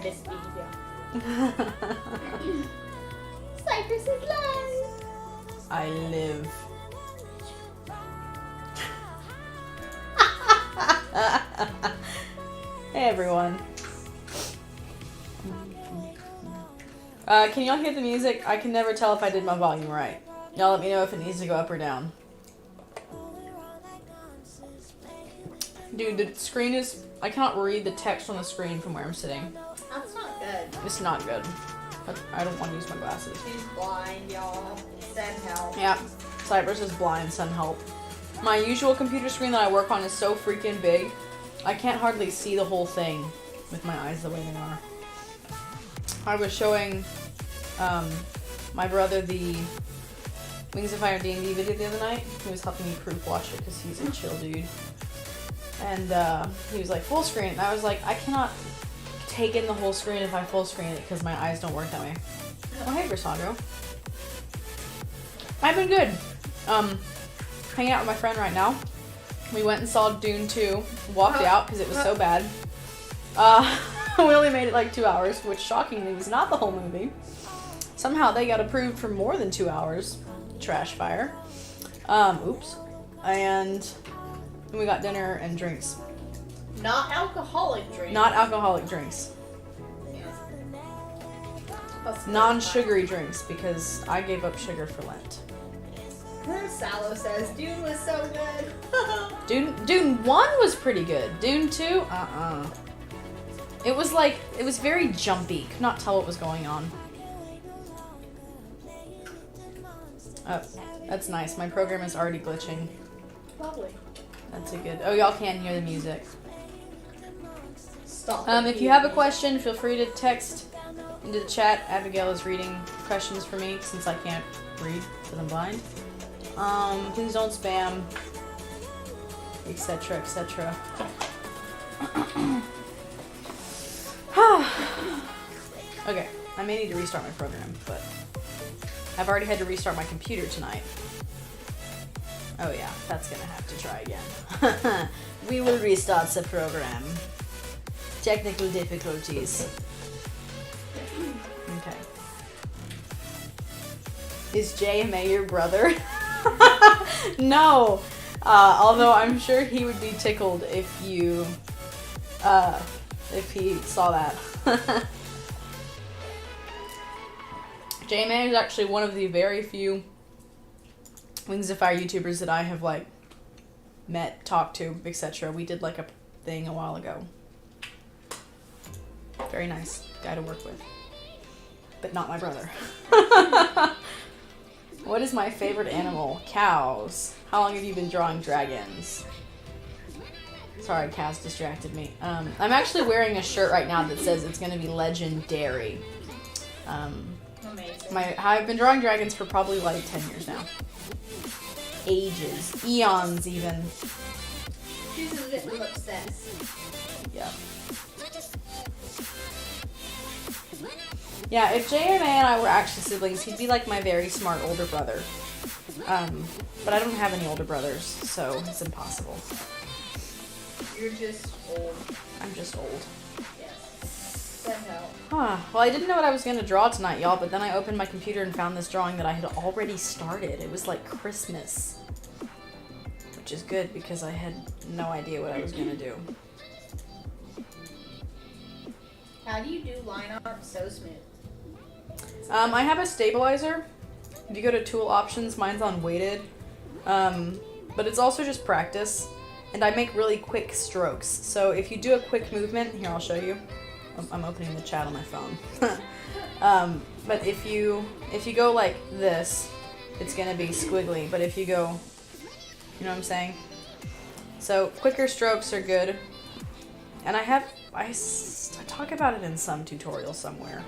Crispy, yeah. Cyprus is live! I live. Hey everyone. Can y'all hear the music? I can never tell if I did my volume right. Y'all let me know if it needs to go up or down. Dude, the screen is... I cannot read the text on the screen from where I'm sitting. That's not good. It's not good. I don't want to use my glasses. She's blind, y'all. Send help. Yeah. Cyprus is blind, send help. My usual computer screen that I work on is so freaking big, I can't hardly see the whole thing with my eyes the way they are. I was showing my brother the Wings of Fire D&D video the other night. He was helping me proof watch it because he's a chill dude. And he was like, full screen. And I was like, I cannot take in the whole screen if I full screen it because my eyes don't work that way. Oh, hey, Versandro. I've been good. Hanging out with my friend right now. We went and saw Dune 2. Walked out because it was so bad. We only made it like 2 hours, which shockingly was not the whole movie. Somehow they got approved for more than 2 hours. Trash fire. Oops. And we got dinner and drinks. Not alcoholic drinks. Not alcoholic drinks. Non-sugary drinks because I gave up sugar for Lent. Sallow says Dune was so good. Dune 1 was pretty good. Dune 2, It was very jumpy. Could not tell what was going on. Oh, that's nice. My program is already glitching. Lovely. That's a good. Oh, y'all can hear the music. Stop. If you have a question, feel free to text into the chat. Abigail is reading questions for me since I can't read because I'm blind. Please don't spam, etc., etc. Okay, I may need to restart my program, but I've already had to restart my computer tonight. Oh yeah, that's gonna have to try again. We will restart the program. Technical difficulties. Okay. Is JMA your brother? No. Although I'm sure he would be tickled if you, if he saw that. JMA is actually one of the very few Wings of Fire YouTubers that I have, like, met, talked to, etc. We did, like, a thing a while ago. Very nice guy to work with. But not my brother. What is my favorite animal? Cows. How long have you been drawing dragons? Sorry, cows distracted me. I'm actually wearing a shirt right now that says it's going to be legendary. Amazing. I've been drawing dragons for probably like 10 years now. Ages. Eons even. She's a little obsessed. Yeah. Yeah, if JMA and I were actually siblings, he'd be like my very smart older brother. But I don't have any older brothers, so it's impossible. You're just old. I'm just old. Yes. That help. Huh. Well, I didn't know what I was going to draw tonight, y'all, but then I opened my computer and found this drawing that I had already started. It was like Christmas. Which is good because I had no idea what I was going to do. How do you do line art so smooth? I have a stabilizer. If you go to tool options, mine's on weighted. But it's also just practice. And I make really quick strokes. So if you do a quick movement, here I'll show you. I'm opening the chat on my phone. But if you go like this, it's gonna be squiggly. But if you go, you know what I'm saying? So quicker strokes are good. And I talk about it in some tutorial somewhere.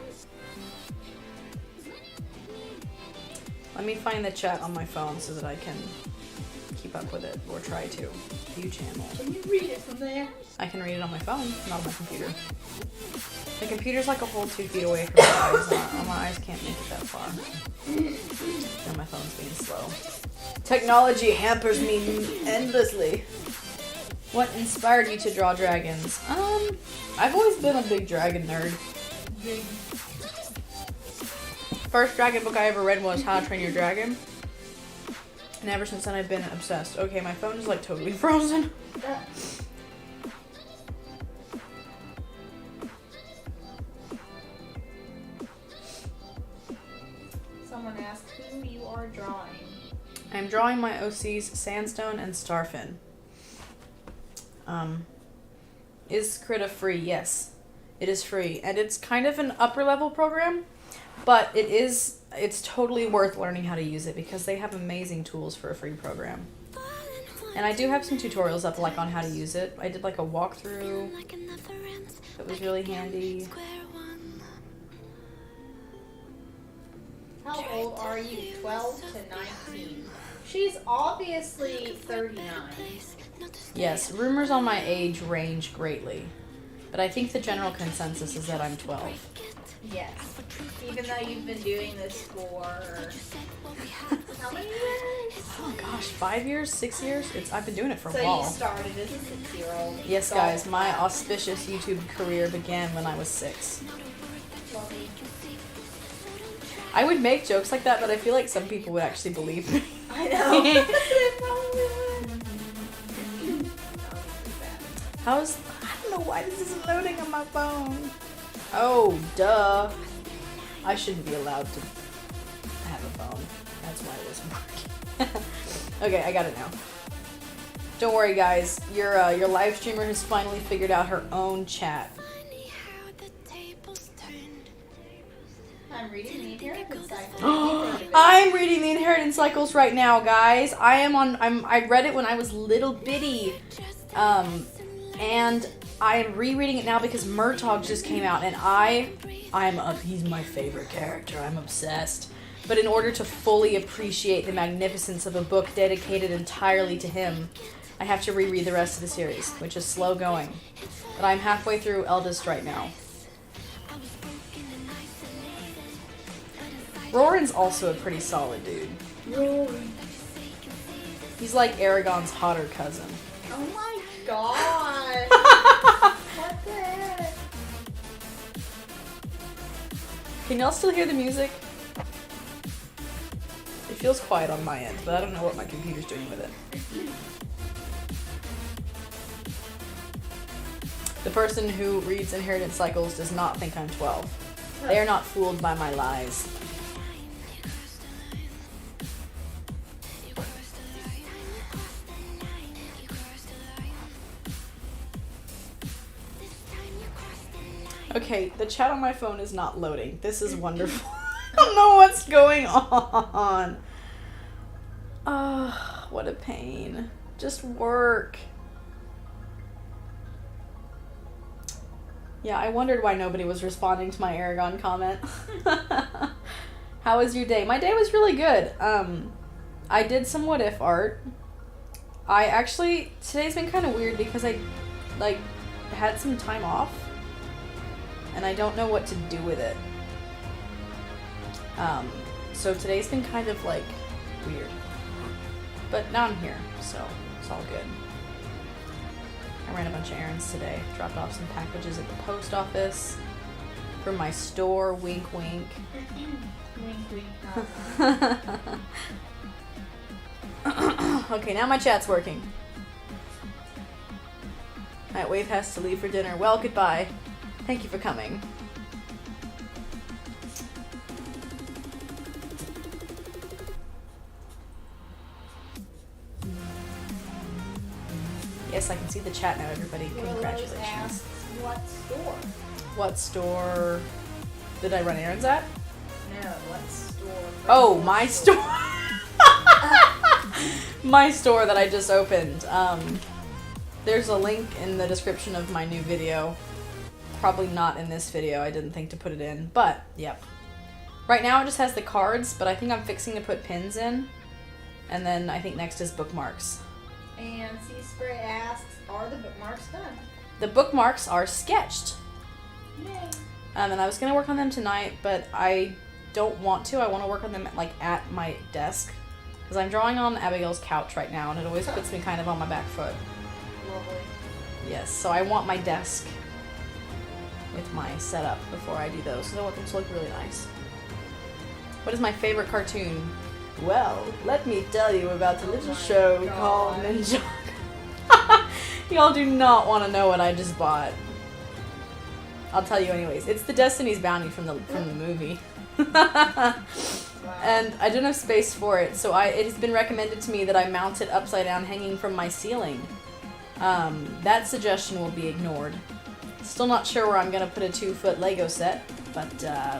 Let me find the chat on my phone so that I can keep up with it, or try to. View channel. Can you read it from there? I can read it on my phone, not on my computer. The computer's like a whole 2 feet away from my eyes, and my eyes can't make it that far. And my phone's being slow. Technology hampers me endlessly. What inspired you to draw dragons? I've always been a big dragon nerd. Zing. First dragon book I ever read was How to Train Your Dragon. And ever since then I've been obsessed. Okay, my phone is like totally frozen. Someone asked who you are drawing. I'm drawing my OCs Sandstone and Starfin. Is Krita free? Yes, it is free. And it's kind of an upper level program, but it's totally worth learning how to use it because they have amazing tools for a free program. And I do have some tutorials up like on how to use it. I did like a walkthrough that was really handy. How old are you? 12 to 19. She's obviously 39. Yes, rumors on my age range greatly, but I think the general consensus is that I'm 12. Yes. Even though you've been doing this for how many years? Oh gosh, 5 years, 6 years? I've been doing it for a So while. you started as a 6-year-old. Yes, guys, my auspicious YouTube career began when I was 6. Lovely. I would make jokes like that, but I feel like some people would actually believe me. I know. They probably would. I don't know why this isn't loading on my phone. Oh, duh. I shouldn't be allowed to have a phone. That's why it wasn't working. Okay, I got it now. Don't worry, guys. Your live streamer has finally figured out her own chat. I'm reading the Inheritance Cycle. I'm reading the Inheritance Cycles right now, guys. I read it when I was little bitty. And I'm rereading it now because Murtaugh just came out, and he's my favorite character. I'm obsessed. But in order to fully appreciate the magnificence of a book dedicated entirely to him, I have to reread the rest of the series, which is slow going. But I'm halfway through Eldest right now. Roran's also a pretty solid dude. Roaring. He's like Aragon's hotter cousin. Oh my god. What the heck? Can y'all still hear the music? It feels quiet on my end, but I don't know what my computer's doing with it. The person who reads Inheritance Cycles does not think I'm 12. They are not fooled by my lies. Okay, the chat on my phone is not loading. This is wonderful. I don't know what's going on. Ah, what a pain. Just work. Yeah, I wondered why nobody was responding to my Aragon comment. How was your day? My day was really good. I did some what if art. Today's been kind of weird because I, had some time off. And I don't know what to do with it. So today's been kind of, weird. But now I'm here, so it's all good. I ran a bunch of errands today. Dropped off some packages at the post office. From my store, wink wink. Wink, wink. Okay, now my chat's working. Alright, Wave has to leave for dinner. Well, goodbye. Thank you for coming. Yes, I can see the chat now, everybody. Congratulations. Asks, what store? What store did I run errands at? No, what store? Oh, my store. My store that I just opened. There's a link in the description of my new video. Probably not in this video. I didn't think to put it in, but yep. Right now it just has the cards, but I think I'm fixing to put pins in. And then I think next is bookmarks. And C Spray asks, are the bookmarks done? The bookmarks are sketched. Yay. And I was gonna work on them tonight, but I don't want to. I want to work on them at my desk. Because I'm drawing on Abigail's couch right now, and it always puts me kind of on my back foot. Lovely. Yes, so I want my desk with my setup before I do those, because I want them to look really nice. What is my favorite cartoon? Well, let me tell you about the little show called Ninjago. Y'all do not want to know what I just bought. I'll tell you anyways. It's the Destiny's Bounty from the movie. And I don't have space for it, so it has been recommended to me that I mount it upside down hanging from my ceiling. That suggestion will be ignored. Still not sure where I'm going to put a 2-foot Lego set, but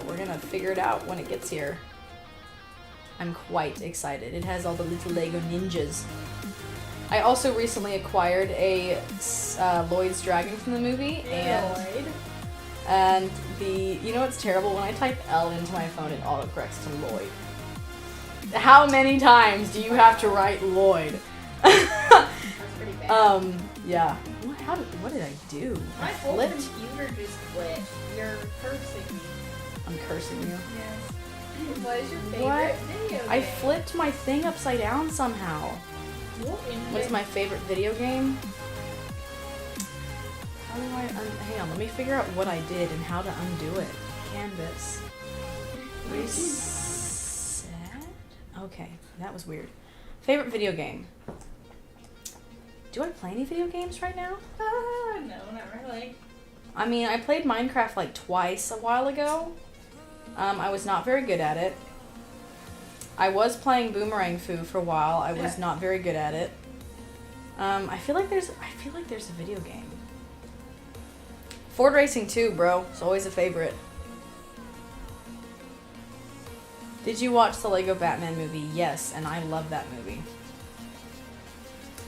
we're going to figure it out when it gets here. I'm quite excited. It has all the little Lego ninjas. I also recently acquired a Lloyd's Dragon from the movie, and you know what's terrible? When I type L into my phone, it autocorrects to Lloyd. How many times do you have to write Lloyd? That's pretty bad. Yeah. What did I do? My whole computer just quit. You're cursing me. I'm cursing you. Yes. What is your favorite What? video game? I flipped my thing upside down somehow. What's my favorite video game? How do I hang on, let me figure out what I did and how to undo it. Canvas. Reset? Okay, that was weird. Favorite video game? Do I play any video games right now? No, not really. I mean, I played Minecraft like twice a while ago. I was not very good at it. I was playing Boomerang Foo for a while. I was not very good at it. I feel like there's a video game. Ford Racing 2, bro. It's always a favorite. Did you watch the Lego Batman movie? Yes, and I love that movie.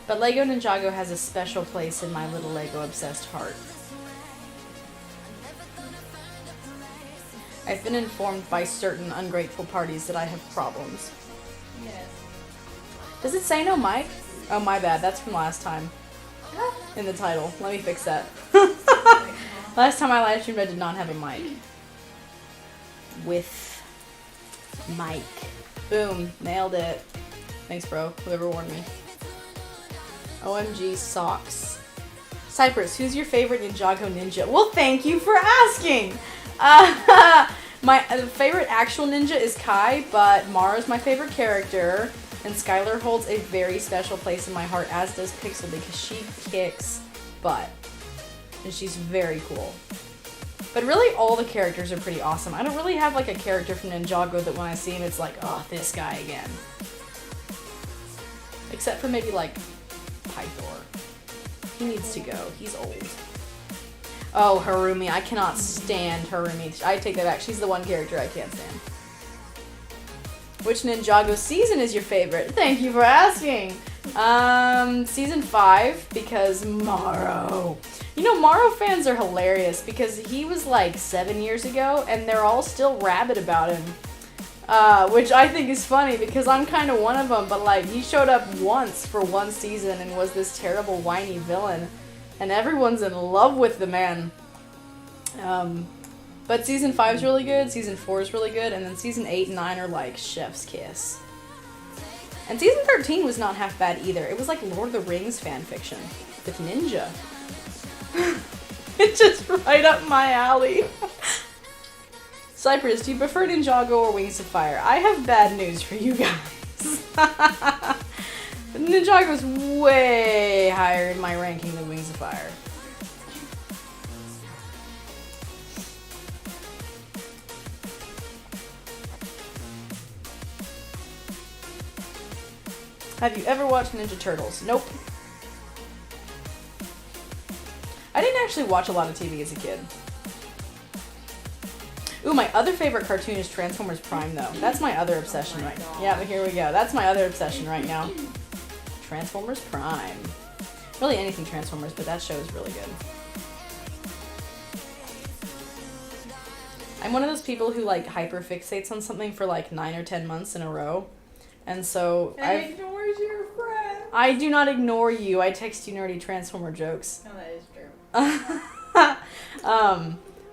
But Lego Ninjago has a special place in my little Lego obsessed heart. I've been informed by certain ungrateful parties that I have problems. Yes. Does it say no mic? Oh, my bad. That's from last time. In the title. Let me fix that. Last time I live streamed, I did not have a mic. With mic. Boom. Nailed it. Thanks, bro. Whoever warned me. OMG socks. Cyprus, who's your favorite Ninjago ninja? Well, thank you for asking! My favorite actual ninja is Kai, but Mara's my favorite character, and Skylar holds a very special place in my heart, as does Pixel, because she kicks butt. And she's very cool. But really, all the characters are pretty awesome. I don't really have like a character from Ninjago that when I see him, it's like, oh, this guy again. Except for maybe like Pythor. He needs to go. He's old. Oh, Harumi. I cannot stand Harumi. I take that back. She's the one character I can't stand. Which Ninjago season is your favorite? Thank you for asking. Season 5, because Maro. You know, Maro fans are hilarious because he was like 7 years ago and they're all still rabid about him. Which I think is funny because I'm kind of one of them, but like he showed up once for one season and was this terrible whiny villain. And everyone's in love with the man. But season 5 is really good, season 4 is really good, and then season 8 and 9 are like chef's kiss. And season 13 was not half bad either. It was like Lord of the Rings fanfiction with ninja. It's just right up my alley. Cyprus, do you prefer Ninjago or Wings of Fire? I have bad news for you guys. Ninjago's way higher in my ranking than Wings of Fire. Have you ever watched Ninja Turtles? Nope. I didn't actually watch a lot of TV as a kid. Ooh, my other favorite cartoon is Transformers Prime, though. That's my other obsession right now. Yeah, but here we go. That's my other obsession right now. Transformers Prime. Really anything Transformers, but that show is really good. I'm one of those people who, like, hyperfixates on something for, like, 9 or 10 months in a row. And so And ignores your friend. I do not ignore you. I text you nerdy Transformer jokes. No, that is true.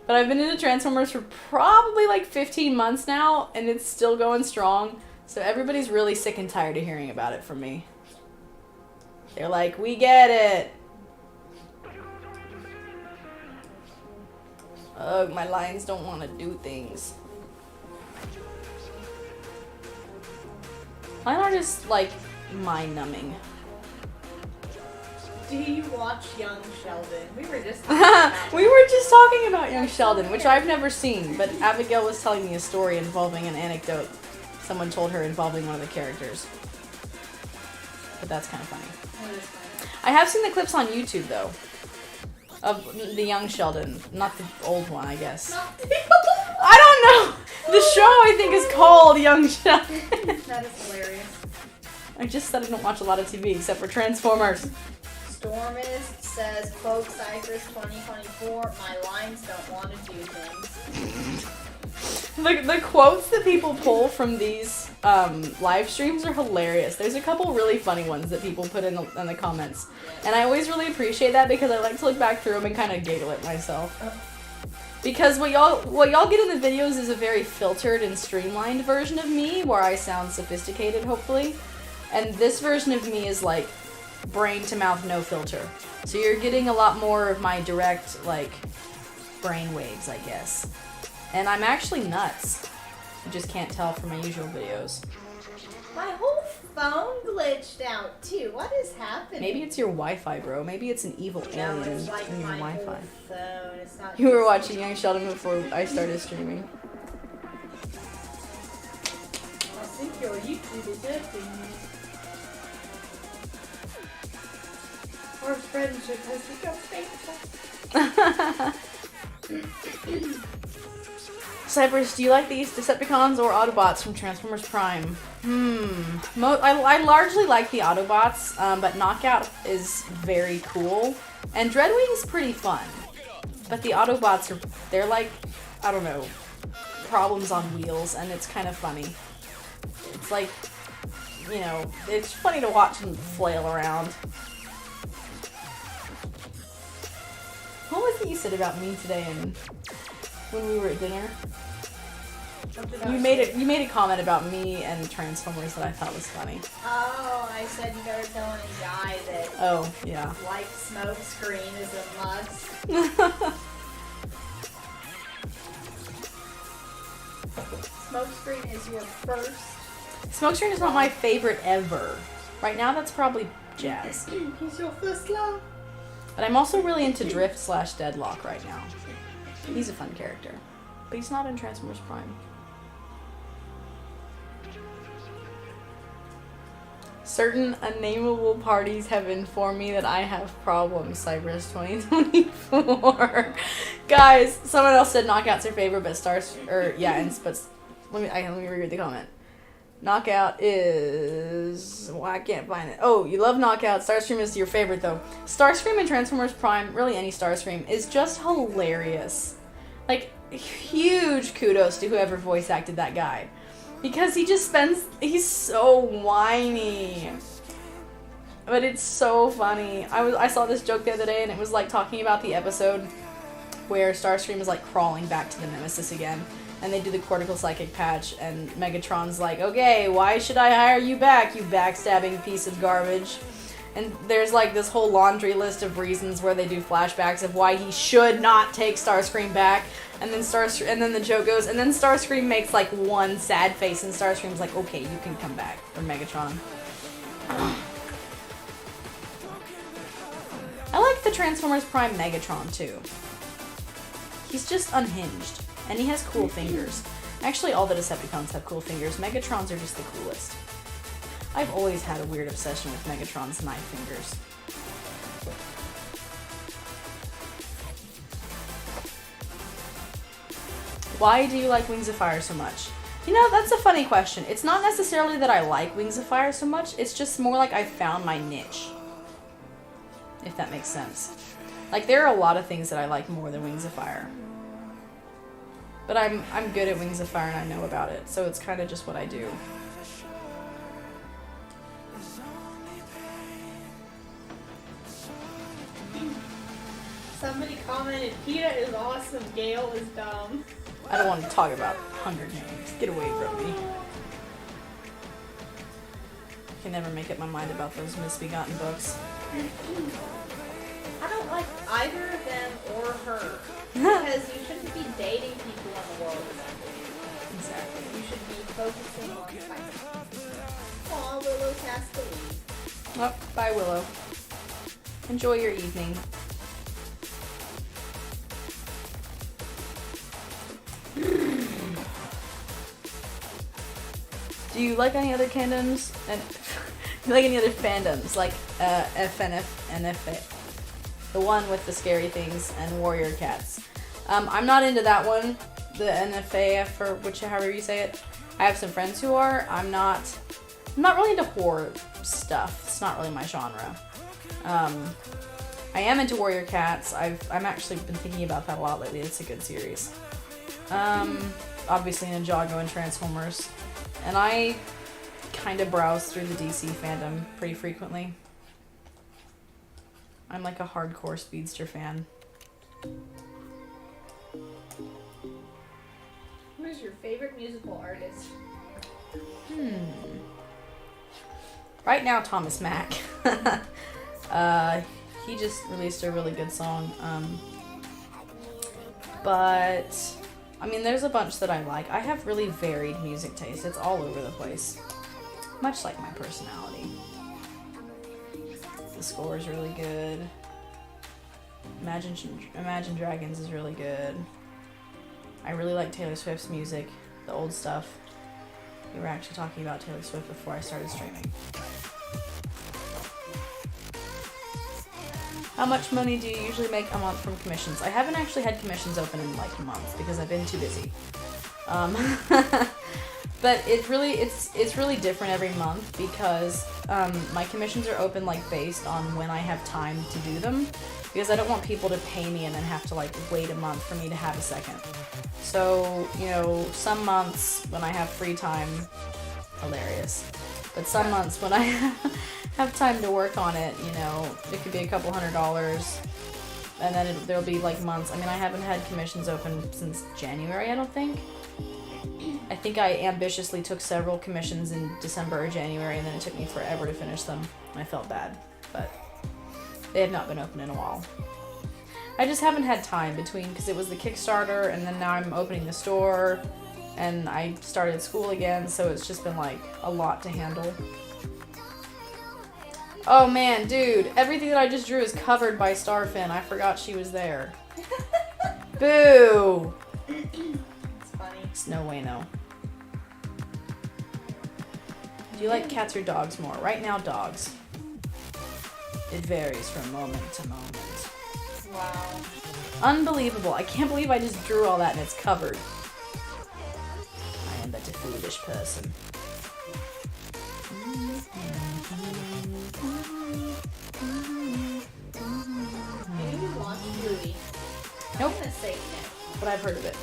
But I've been into Transformers for probably like 15 months now, and it's still going strong. So everybody's really sick and tired of hearing about it from me. They're like, we get it. Ugh, my lions don't want to do things. Mine are just, like, mind-numbing. Do you watch Young Sheldon? We were just talking about We were just talking about Young Sheldon, which I've never seen, but Abigail was telling me a story involving an anecdote someone told her involving one of the characters. But that's kind of funny. That is funny. I have seen the clips on YouTube, though, of the Young Sheldon, not the old one, I guess. I don't know! The show, I think, is called Young Sheldon. That is hilarious. I just said I don't watch a lot of TV, except for Transformers. Stormist says, quote, Cyprus 2024, my lines don't want to do things. The quotes that people pull from these live streams are hilarious. There's a couple really funny ones that people put in the comments. And I always really appreciate that because I like to look back through them and kind of giggle at myself. Because what y'all get in the videos is a very filtered and streamlined version of me where I sound sophisticated, hopefully. And this version of me is like brain to mouth, no filter. So you're getting a lot more of my direct, like, brain waves, I guess. And I'm actually nuts. You just can't tell from my usual videos. My whole phone glitched out too. What is happening? Maybe it's your Wi-Fi, bro. Maybe it's an evil alien No, it's like in your my Wi-Fi. whole phone. It's not You were just- watching Young Sheldon before I started streaming. I think your YouTube is hurting me. Our friendship has become painful. Cyprus, do you like these Decepticons or Autobots from Transformers Prime? I largely like the Autobots, but Knockout is very cool. And Dreadwing's pretty fun. But the Autobots they're like, I don't know, problems on wheels, and it's kind of funny. It's like, you know, it's funny to watch them flail around. What was it you said about me today and when we were at dinner? You made a comment about me and Transformers that I thought was funny. Oh, I said you better tell any guy that Oh, yeah. like smoke screen is a must. Smoke screen is your first. Smokescreen is not my favorite ever. Right now, that's probably Jazz. He's your first love. But I'm also really into Drift / Deadlock right now. He's a fun character. But he's not in Transformers Prime. Certain unnameable parties have informed me that I have problems, Cyprus 2024. Guys, someone else said Knockout's their favorite, but let me reread the comment. Knockout is... Well, I can't find it. Oh, you love Knockout. Starscream is your favorite, though. Starscream in Transformers Prime, really any Starscream, is just hilarious. Like, huge kudos to whoever voice acted that guy. Because he's so whiny. But it's so funny. I saw this joke the other day, and it was like talking about the episode where Starscream is like crawling back to the Nemesis again. And they do the cortical psychic patch, and Megatron's like, okay, why should I hire you back, you backstabbing piece of garbage? And there's like this whole laundry list of reasons where they do flashbacks of why he should not take Starscream back. And then the joke goes, and then Starscream makes like one sad face, and Starscream's like, okay, you can come back. Or Megatron. I like the Transformers Prime Megatron too. He's just unhinged. And he has cool fingers. Actually, all the Decepticons have cool fingers. Megatron's are just the coolest. I've always had a weird obsession with Megatron's knife fingers. Why do you like Wings of Fire so much? You know, that's a funny question. It's not necessarily that I like Wings of Fire so much. It's just more like I found my niche. If that makes sense. Like, there are a lot of things that I like more than Wings of Fire. But I'm good at Wings of Fire and I know about it, so it's kind of just what I do. Somebody commented, Krita is awesome, Gale is dumb. I don't want to talk about Hunger Games. Get away from me. I can never make up my mind about those misbegotten books. I don't like either of them or her. Because you shouldn't focusing on Cyprus. Aw, Willow has to leave. Oh, bye, Willow. Enjoy your evening. Do you like any other fandoms? And do you like any other fandoms like FNF, NFA, the one with the scary things, and Warrior Cats? I'm not into that one, the NFAF or however you say it. I have some friends who are. I'm not really into horror stuff. It's not really my genre. I am into Warrior Cats. I'm actually been thinking about that a lot lately. It's a good series. Obviously Ninjago and Transformers. And I kind of browse through the DC fandom pretty frequently. I'm like a hardcore Speedster fan. Who is your favorite musical artist? Right now, Thomas Mack. He just released a really good song. But I mean, there's a bunch that I like. I have really varied music taste. It's all over the place. Much like my personality. The score is really good. Imagine Dragons is really good. I really like Taylor Swift's music, the old stuff. We were actually talking about Taylor Swift before I started streaming. How much money do you usually make a month from commissions? I haven't actually had commissions open in like months because I've been too busy. But it's really different every month because my commissions are open like based on when I have time to do them, because I don't want people to pay me and then have to like wait a month for me to have a second. So, you know, some months when I have free time, hilarious. But some months when I have time to work on it, you know, it could be a couple $100s. And then there'll be like months. I mean, I haven't had commissions open since January, I don't think. I think I ambitiously took several commissions in December or January, and then it took me forever to finish them. I felt bad, but they have not been open in a while. I just haven't had time between, because it was the Kickstarter, and then now I'm opening the store, and I started school again, so it's just been like a lot to handle. Oh man, dude, everything that I just drew is covered by Starfin. I forgot she was there. Boo! It's funny. It's no way, no. Do you like cats or dogs more? Right now, dogs. It varies from moment to moment. Wow. Unbelievable. I can't believe I just drew all that and it's covered. I am but a foolish person. Maybe you watch Bluey. Nope. I'm gonna say no. But I've heard of it.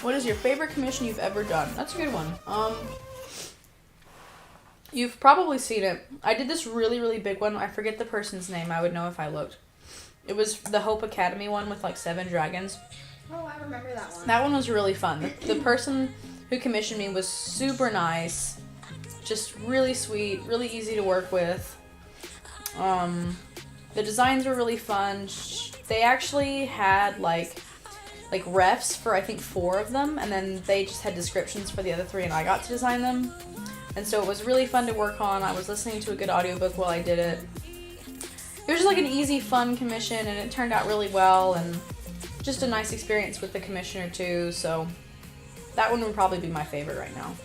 What is your favorite commission you've ever done? That's a good one. You've probably seen it. I did this really, really big one. I forget the person's name. I would know if I looked. It was the Hope Academy one with like 7 dragons. Oh, I remember that one. That one was really fun. The person who commissioned me was super nice. Just really sweet, really easy to work with. The designs were really fun. They actually had like refs for I think 4 of them, and then they just had descriptions for the other 3, and I got to design them. And so it was really fun to work on. I was listening to a good audiobook while I did it. It was just like an easy, fun commission, and it turned out really well, and just a nice experience with the commissioner too, so that one would probably be my favorite right now.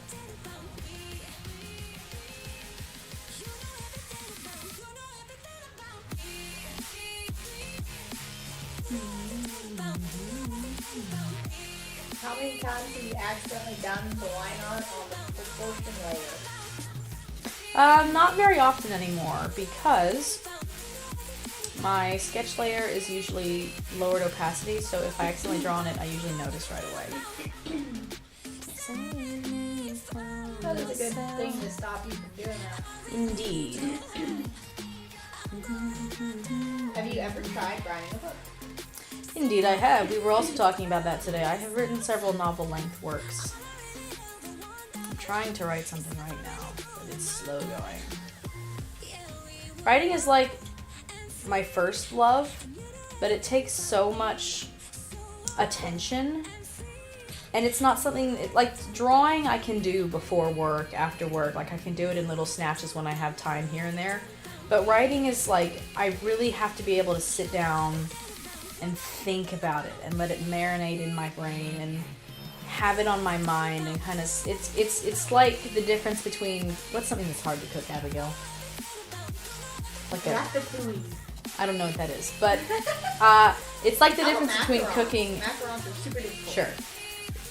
How many times have you accidentally done the line art on the proportion layer? Not very often anymore, because my sketch layer is usually lowered opacity, so if I accidentally draw on it, I usually notice right away. That is a good thing to stop you from doing that. Indeed. Have you ever tried writing a book? Indeed, I have. We were also talking about that today. I have written several novel-length works. I'm trying to write something right now, but It's slow going. Writing is like my first love, but it takes so much attention. And it's not something, like drawing I can do before work, after work. Like I can do it in little snatches when I have time here and there. But writing is like, I really have to be able to sit down and think about it and let it marinate in my brain and have it on my mind and kind of, it's like the difference between, what's something that's hard to cook, Abigail? Like a, Ratatouille. I don't know what that is, but it's like the difference between cooking. Macarons are super difficult. Sure.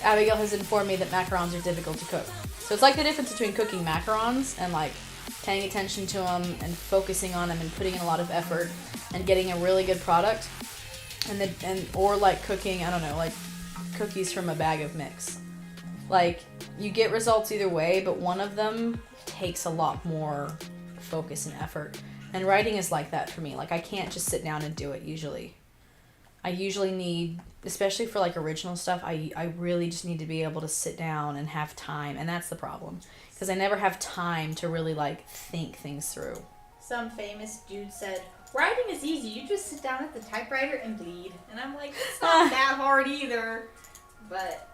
Abigail has informed me that macarons are difficult to cook. So it's like the difference between cooking macarons and like paying attention to them and focusing on them and putting in a lot of effort and getting a really good product, or like cooking, I don't know, like cookies from a bag of mix. Like you get results either way, but one of them takes a lot more focus and effort. And writing is like that for me. Like I can't just sit down and do it usually. I usually need, especially for like original stuff, I really just need to be able to sit down and have time, and that's the problem. Because I never have time to really like think things through. Some famous dude said, writing is easy, you just sit down at the typewriter and bleed. And I'm like, it's not that hard either. But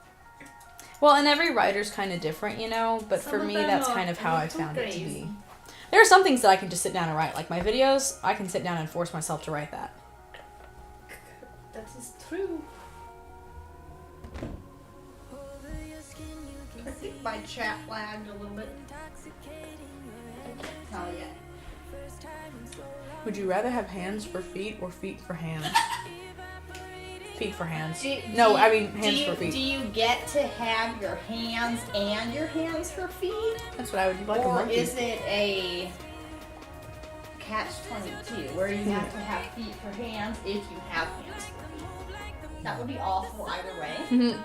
well, and every writer's kind of different, you know, but for me that's kind of how I found it to be. There are some things that I can just sit down and write. Like my videos, I can sit down and force myself to write that. That is true. I think my chat lagged a little bit. Not yet. Would you rather have hands for feet or feet for hands? Feet for hands. Hands for feet. Do you get to have your hands and your hands for feet? That's what I would like. Or a monkey. is it a catch-22 where you have to have feet for hands if you have hands for feet? That would be awful either way. Mm-hmm.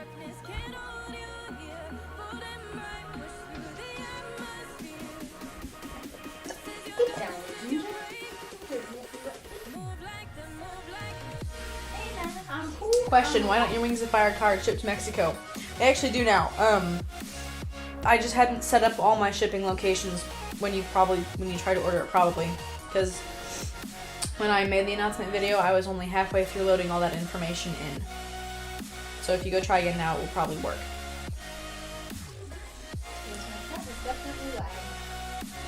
Get down, Ginger. I'm cool. Question: why don't your Wings of Fire cards ship to Mexico? They actually do now. I just hadn't set up all my shipping locations when you try to order it, probably because when I made the announcement video, I was only halfway through loading all that information in. So if you go try again now, it will probably work. Definitely lagged.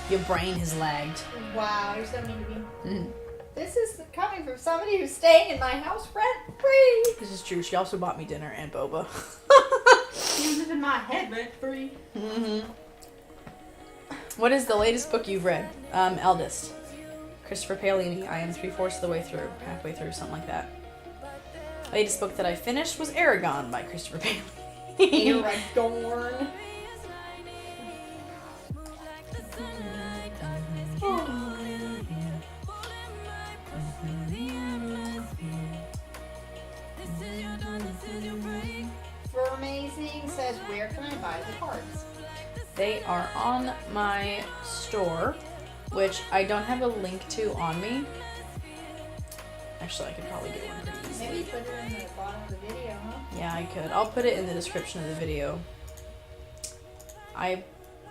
Your brain has lagged. Wow, you're so mean to me. Mm-hmm. This is coming from somebody who's staying in my house rent-free. This is true. She also bought me dinner and boba. You live in my head rent-free. Mm-hmm. What is the latest book you've read? Eldest. Christopher Paolini. I am 3/4 of the way through. Halfway through, something like that. Latest book that I finished was Aragon by Christopher Paolini. Aragorn. For Amazing says, where can I buy the cards? They are on my store, which I don't have a link to on me. Actually, I could probably get one pretty easily. Maybe put it in the bottom of the video, huh? Yeah, I could. I'll put it in the description of the video. I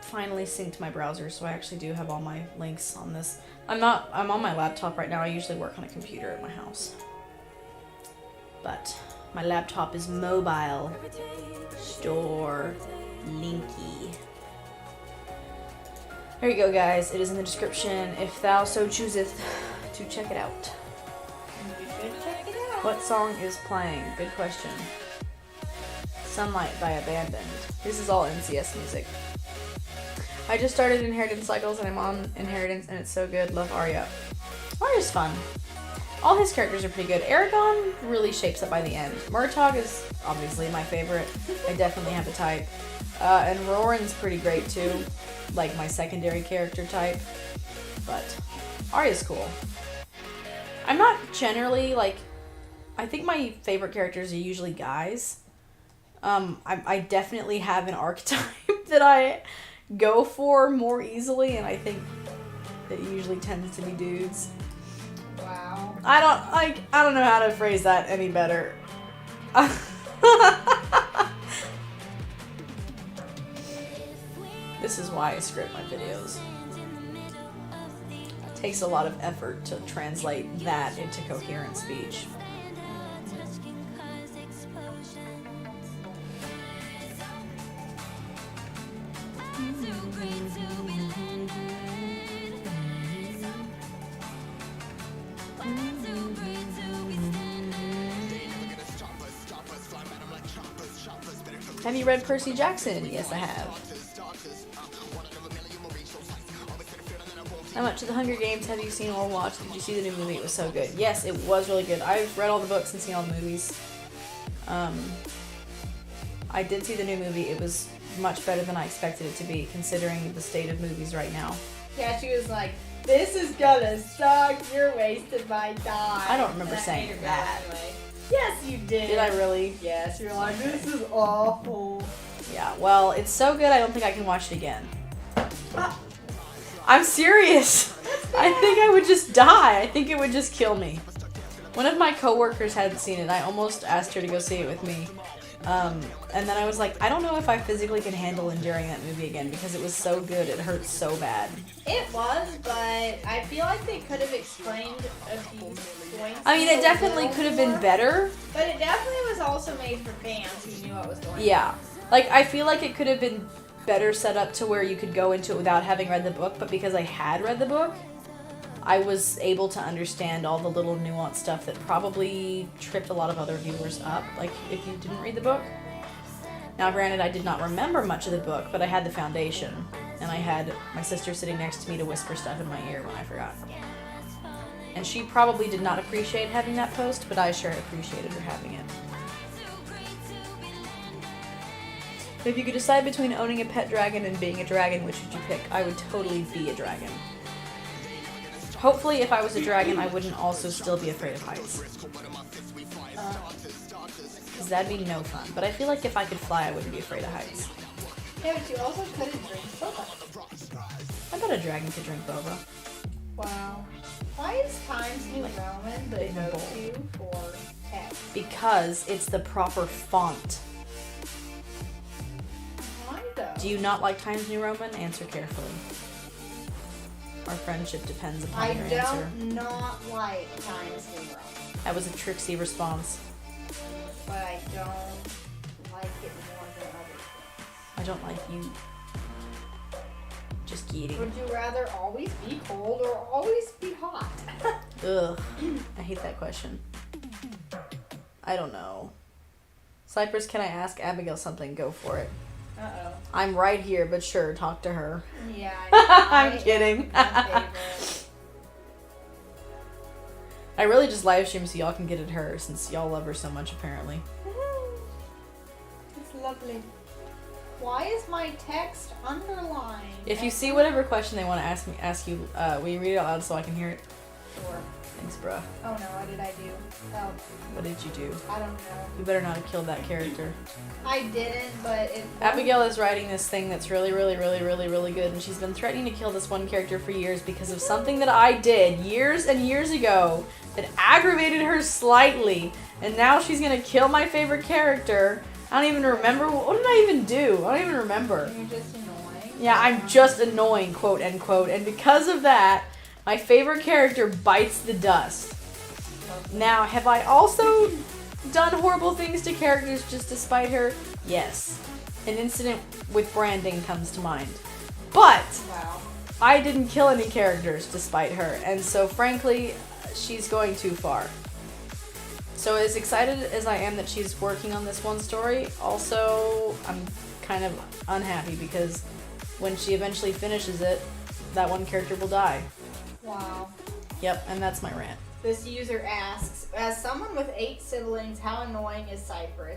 finally synced my browser, so I actually do have all my links on this. I'm on my laptop right now. I usually work on a computer at my house. But my laptop is mobile. Store linky. There you go, guys. It is in the description if thou so chooseth to check it out. You should check it out. What song is playing? Good question. Sunlight by Abandoned. This is all NCS music. I just started Inheritance Cycles and I'm on Inheritance and it's so good. Love Arya. Arya's fun. All his characters are pretty good. Aragon really shapes up by the end. Murtagh is obviously my favorite. I definitely have a type. And Roran's pretty great too. Like my secondary character type. But Arya's cool. I'm not generally like... I think my favorite characters are usually guys. I definitely have an archetype that I go for more easily, and I think that usually tends to be dudes. Wow. I don't know how to phrase that any better. this is why I script my videos. It takes a lot of effort to translate that into coherent speech. Have you read Percy Jackson? Yes, I have. How much of the Hunger Games have you seen or watched? Did you see the new movie? It was so good. Yes, it was really good. I've read all the books and seen all the movies. I did see the new movie. It was much better than I expected it to be, considering the state of movies right now. Yeah, she was like, "This is gonna suck. You're wasting my time." I don't remember saying that. Anyway. Yes, you did. Did I really? Yes, you're like, "This is awful." Yeah, well, it's so good I don't think I can watch it again. I'm serious. I think I would just die. I think it would just kill me. One of my coworkers hadn't seen it. I almost asked her to go see it with me. And then I was like, I don't know if I physically can handle enduring that movie again because it was so good. It hurt so bad. It was, but I feel like they could have explained a few points. I mean, it definitely could have been better. But it definitely was also made for fans who knew what was going on. Yeah. Like, I feel like it could have been better set up to where you could go into it without having read the book, but because I had read the book, I was able to understand all the little nuanced stuff that probably tripped a lot of other viewers up, like if you didn't read the book. Now, granted, I did not remember much of the book, but I had the foundation, and I had my sister sitting next to me to whisper stuff in my ear when I forgot. And she probably did not appreciate having that post, but I sure appreciated her having it. If you could decide between owning a pet dragon and being a dragon, which would you pick? I would totally be a dragon. Hopefully, if I was a dragon, I wouldn't also still be afraid of heights. Because that'd be no fun. But I feel like if I could fly, I wouldn't be afraid of heights. Yeah, but you also couldn't drink boba. I bet a dragon could drink boba. Wow. Why is Times New Roman the go-to for text? Because it's the proper font. Why though? Do you not like Times New Roman? Answer carefully. Our friendship depends upon your answer. I don't not like Times New Roman. That was a tricksy response. But I don't like it more than other things. I don't like you just eating. Would you rather always be cold or always be hot? Ugh. I hate that question. I don't know. Cyprus, can I ask Abigail something? Go for it. Uh-oh. I'm right here, but sure, talk to her. Yeah. I'm kidding. My favorite. I really just live stream so y'all can get at her since y'all love her so much apparently. It's lovely. Why is my text underlined? If you see whatever question they want to ask you, will you read it out loud so I can hear it? Sure. Thanks, bruh. Oh no, what did I do? Oh. What did you do? I don't know. You better not have killed that character. I didn't, but it... Abigail is writing this thing that's really, really, really, really, really good, and she's been threatening to kill this one character for years because of something that I did years and years ago that aggravated her slightly, and now she's gonna kill my favorite character. I don't even remember. What did I even do? I don't even remember. You're just annoying. Yeah, I'm just annoying, quote unquote, and because of that, my favorite character bites the dust. Now, have I also done horrible things to characters just to spite her? Yes. An incident with branding comes to mind. But Wow. I didn't kill any characters to spite her, and so frankly, she's going too far. So as excited as I am that she's working on this one story, also I'm kind of unhappy because when she eventually finishes it, that one character will die. Wow. Yep, and that's my rant. This user asks, as someone with 8 siblings, how annoying is Cyprus?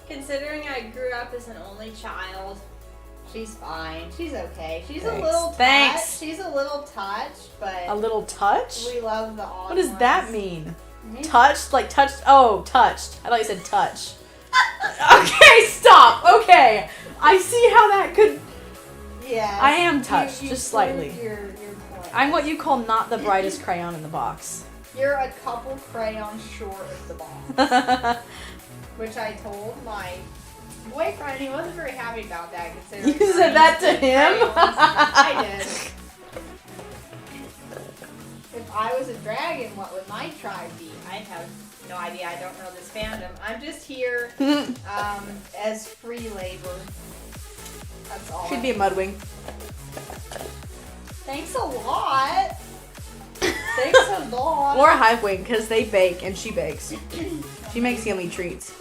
Considering I grew up as an only child, she's fine. She's okay. She's Thanks. a little Thanks. touched. She's a little touched, but A little touch? we love the odd What does ones. that mean? Maybe- Touched? Like touched? Oh, touched. I thought you said touch. Okay, stop. Okay. I see how that could... Yeah. I am touched, You just slightly. proved your point. I'm what you call not the brightest crayon in the box. You're a couple crayons short of the ball, which I told my boyfriend, he wasn't very happy about that. Considering You said that to him? I did. If I was a dragon, what would my tribe be? I have no idea. I don't know this fandom. I'm just here as free labor. That's all. Should be a mudwing. Thanks a lot. Thanks a lot. Or a hive wing, because they bake and she bakes. She makes yummy treats.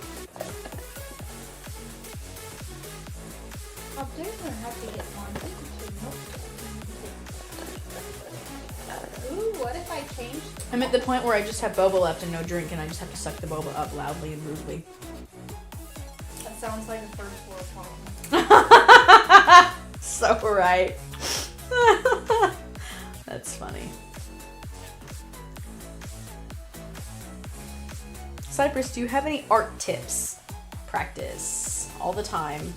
I'm definitely have to get one. Ooh, what if I changed? I'm at the point where I just have boba left and no drink, and I just have to suck the boba up loudly and rudely. That sounds like a first world problem. So right. That's funny. Cyprus, do you have any art tips? Practice all the time.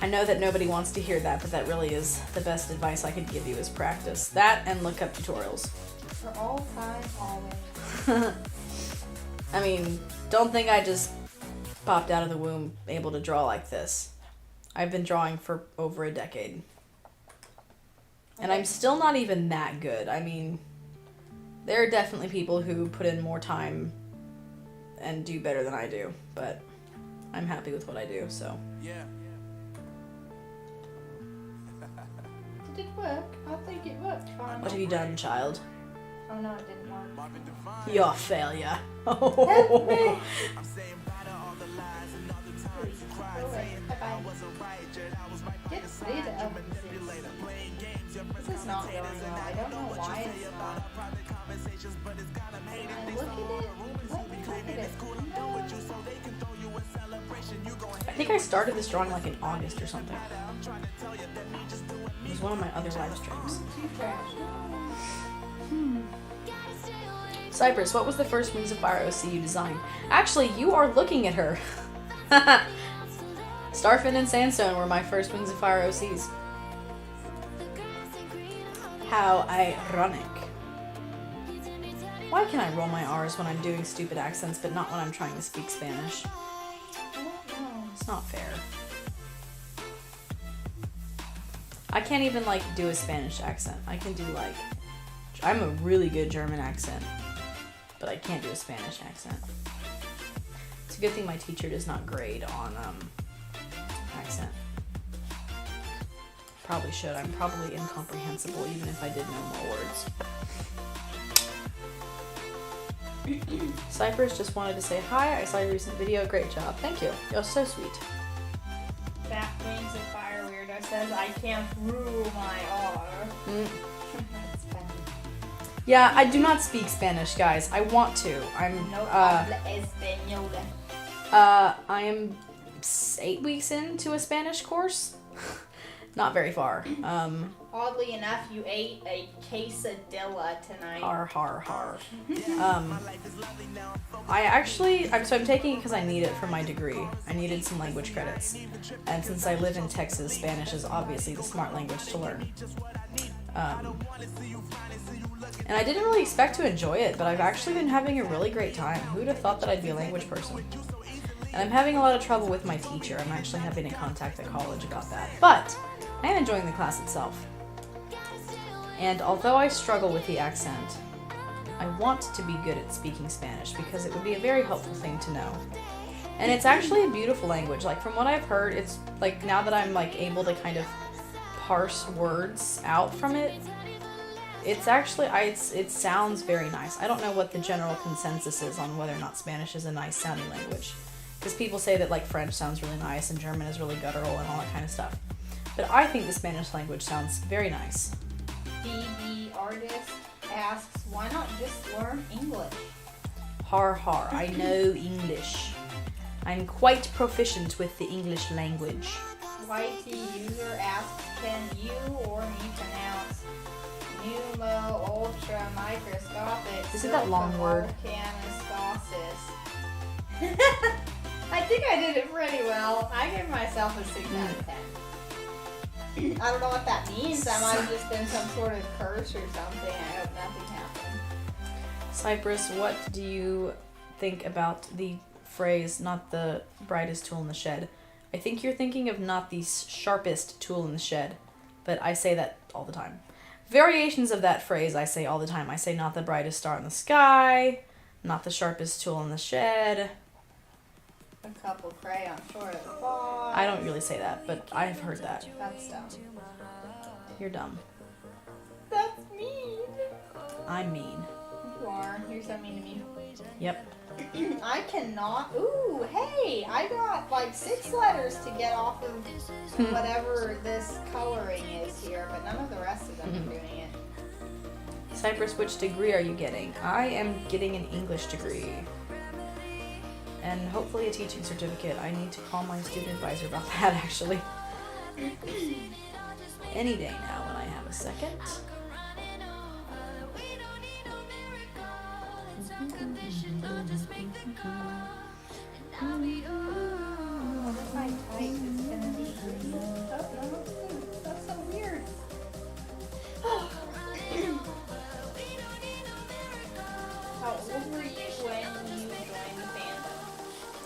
I know that nobody wants to hear that, but that really is the best advice I could give you is practice. That and look up tutorials. For all time, always. I mean, don't think I just popped out of the womb able to draw like this. I've been drawing for over a decade. And I'm still not even that good. I mean, there are definitely people who put in more time and do better than I do, but I'm happy with what I do, so. Yeah. Did it work? I think it worked fine. What have you done, child? Oh no, it didn't work. You're a failure. Help me! I'm saying bye to all the lies and all the times you Go cried, away. saying Bye-bye. I wasn't right, yet I was right by Get your side. rid of Manipulator, playing games, your this. This is not going well. I don't know why it's not. private conversations, but it's kind of made it. I look at it. Let me look at it. With you so they can throw you a celebration. You go I think I started this drawing like in August or something. It was one of my other live streams. Too trash. Cyprus, what was the first Wings of Fire OC you designed? Actually, you are looking at her. Starfin and Sandstone were my first Wings of Fire OCs. How ironic. Why can I roll my R's when I'm doing stupid accents, but not when I'm trying to speak Spanish? I don't know. It's not fair. I can't even, like, do a Spanish accent. I can do, like... I'm a really good German accent, but I can't do a Spanish accent. It's a good thing my teacher does not grade on, accent. Probably should. I'm probably incomprehensible, even if I did know more words. Cyprus just wanted to say hi. I saw your recent video. Great job. Thank you. You're so sweet. That Wings of Fire weirdo says I can't rule my R. That's funny. Yeah, I do not speak Spanish, guys. I want to. I'm No habla español. I am 8 weeks into a Spanish course. Not very far. Oddly enough, you ate a quesadilla tonight. Har har har. I'm taking it because I need it for my degree. I needed some language credits, and since I live in Texas, Spanish is obviously the smart language to learn. And I didn't really expect to enjoy it, but I've actually been having a really great time. Who'd have thought that I'd be a language person? And I'm having a lot of trouble with my teacher. I'm actually having to contact the college about that. But I am enjoying the class itself. And although I struggle with the accent, I want to be good at speaking Spanish because it would be a very helpful thing to know. And it's actually a beautiful language. Like, from what I've heard, it's like, now that I'm like able to kind of parse words out from it, it's actually, it sounds very nice. I don't know what the general consensus is on whether or not Spanish is a nice sounding language. Because people say that, like, French sounds really nice and German is really guttural and all that kind of stuff. But I think the Spanish language sounds very nice. BB Artist asks, why not just learn English? Har har, I know English. I'm quite proficient with the English language. YT user asks, can you or me pronounce pneumo ultra microscopic? Is it that long word? Volcaniscosis. I think I did it pretty well. I give myself a 6 out of 10. I don't know what that means. That might have just been some sort of curse or something. I hope nothing happened. Cyprus, what do you think about the phrase, not the brightest tool in the shed. I think you're thinking of not the sharpest tool in the shed, but I say that all the time. Variations of that phrase I say all the time. I say not the brightest star in the sky, not the sharpest tool in the shed. A couple crayons short of the bar. I don't really say that, but I've heard that. That's dumb. You're dumb. That's mean. I'm mean. You are. You're so mean to me. Yep. I cannot. Ooh, hey, I got like 6 letters to get off of whatever this coloring is here, but none of the rest of them are doing it. Cyprus, which degree are you getting? I am getting an English degree. And hopefully a teaching certificate. I need to call my student advisor about that, actually. Any day now when I have a second. My type is gonna be green. Oh, no. That's so weird. How old were you when you joined the fandom?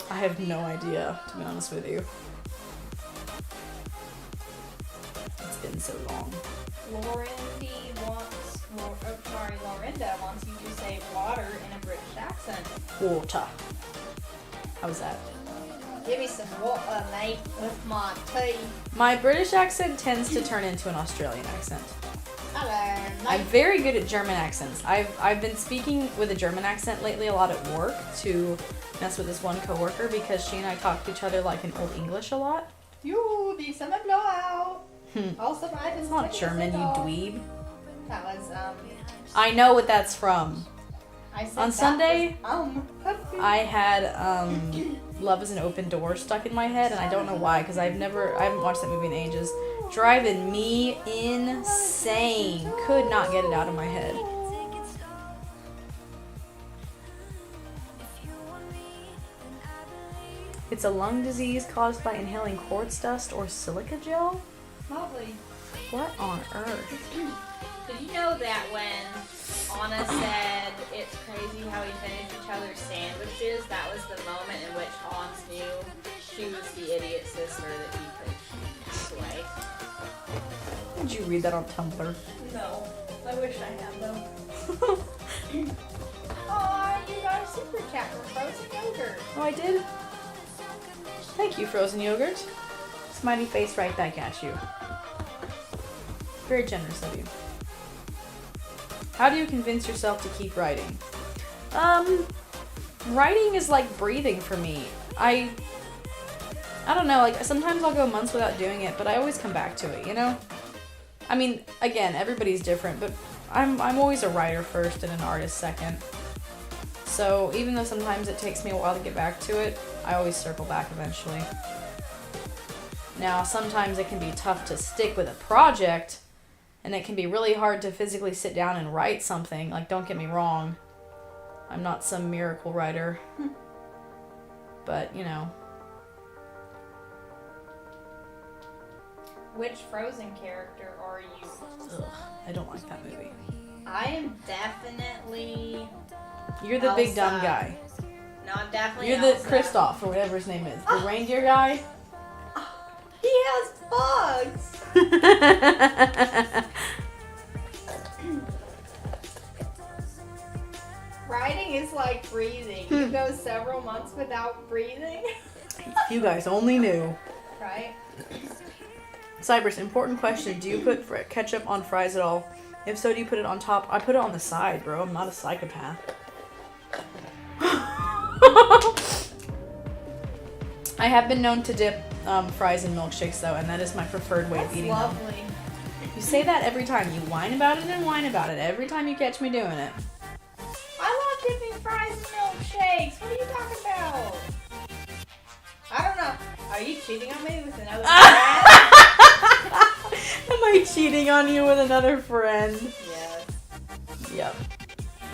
I have no idea, to be honest with you. It's been so long. Lorinda wants you to say water in a British accent. Water. How was that? Give me some water, mate, with my tea. My British accent tends to turn into an Australian accent. Hello, I'm mate. very good at German accents. I've been speaking with a German accent lately a lot at work to mess with this one coworker because she and I talk to each other like in Old English a lot. You, the summer blowout. Also, It's not German, you dweeb. That was, I know what that's from. I said On that Sunday, was, I had Love is an Open Door stuck in my head, and I don't know why, because I haven't watched that movie in ages. Driving me insane. Could not get it out of my head. It's a lung disease caused by inhaling quartz dust or silica gel? Lovely. What on earth? Did you know that when Anna said it's crazy how we finish each other's sandwiches, that was the moment in which Hans knew she was the idiot sister that he could slay? Did you read that on Tumblr? No. I wish I had though. Aw, you got a super chat from Frozen Yogurt. Oh, I did? Thank you, Frozen Yogurt. Smiley face right back at you. Very generous of you. How do you convince yourself to keep writing? Writing is like breathing for me. I don't know, like sometimes I'll go months without doing it, but I always come back to it, you know? I mean, again, everybody's different, but I'm always a writer first and an artist second. So even though sometimes it takes me a while to get back to it, I always circle back eventually. Now, sometimes it can be tough to stick with a project, and it can be really hard to physically sit down and write something. Like, don't get me wrong, I'm not some miracle writer. But, you know. Which Frozen character are you? Ugh, I don't like that movie. I am definitely... You're the big dumb Elsa. guy. No, I'm definitely You're the Elsa. Kristoff, or whatever his name is. The reindeer guy. He has bugs! Writing is like breathing. You go several months without breathing. If you guys only knew. Right? Cyprus, important question. Do you put ketchup on fries at all? If so, do you put it on top? I put it on the side, bro. I'm not a psychopath. I have been known to dip fries in milkshakes, though, and that is my preferred way of eating them. Lovely. You say that every time. You whine about it and whine about it every time you catch me doing it. I love dipping fries in milkshakes. What are you talking about? I don't know. Are you cheating on me with another friend? Am I cheating on you with another friend? Yes. Yep,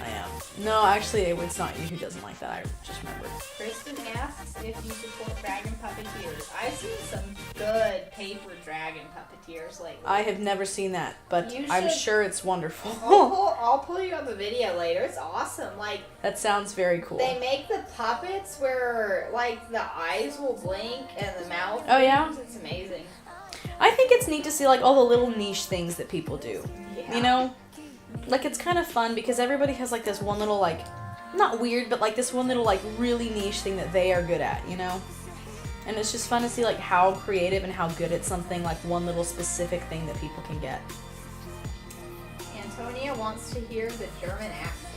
I am. No, actually, it's not you who doesn't like that. I just remembered. Kristen asks if you support dragon puppeteers. I've seen some good paper dragon puppeteers lately. I have never seen that, but You I'm should- sure it's wonderful. I'll pull you up a video later. It's awesome. Like, That sounds very cool. they make the puppets where, like, the eyes will blink and the mouth Oh, yeah? moves. It's amazing. I think it's neat to see like all the little niche things that people do. Yeah. You know? Like it's kind of fun because everybody has like this one little like, not weird, but like this one little like really niche thing that they are good at, you know? And it's just fun to see like how creative and how good at something, like one little specific thing that people can get. Antonia wants to hear the German accent.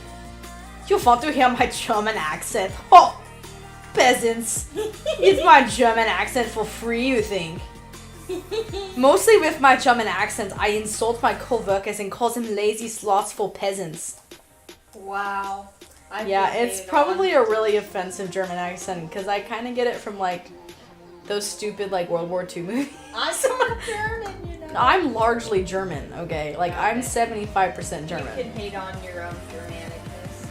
You want to hear my German accent? Oh, peasants. It's my German accent for free, you think? Mostly with my German accent, I insult my co-workers and call them lazy, slothful peasants. Wow. Yeah, it's probably a really offensive German accent because I kind of get it from like those stupid like World War II movies. I'm from German, you know. I'm largely German, okay? Like I'm Okay. 75% You German. can hate on your own Germanicness.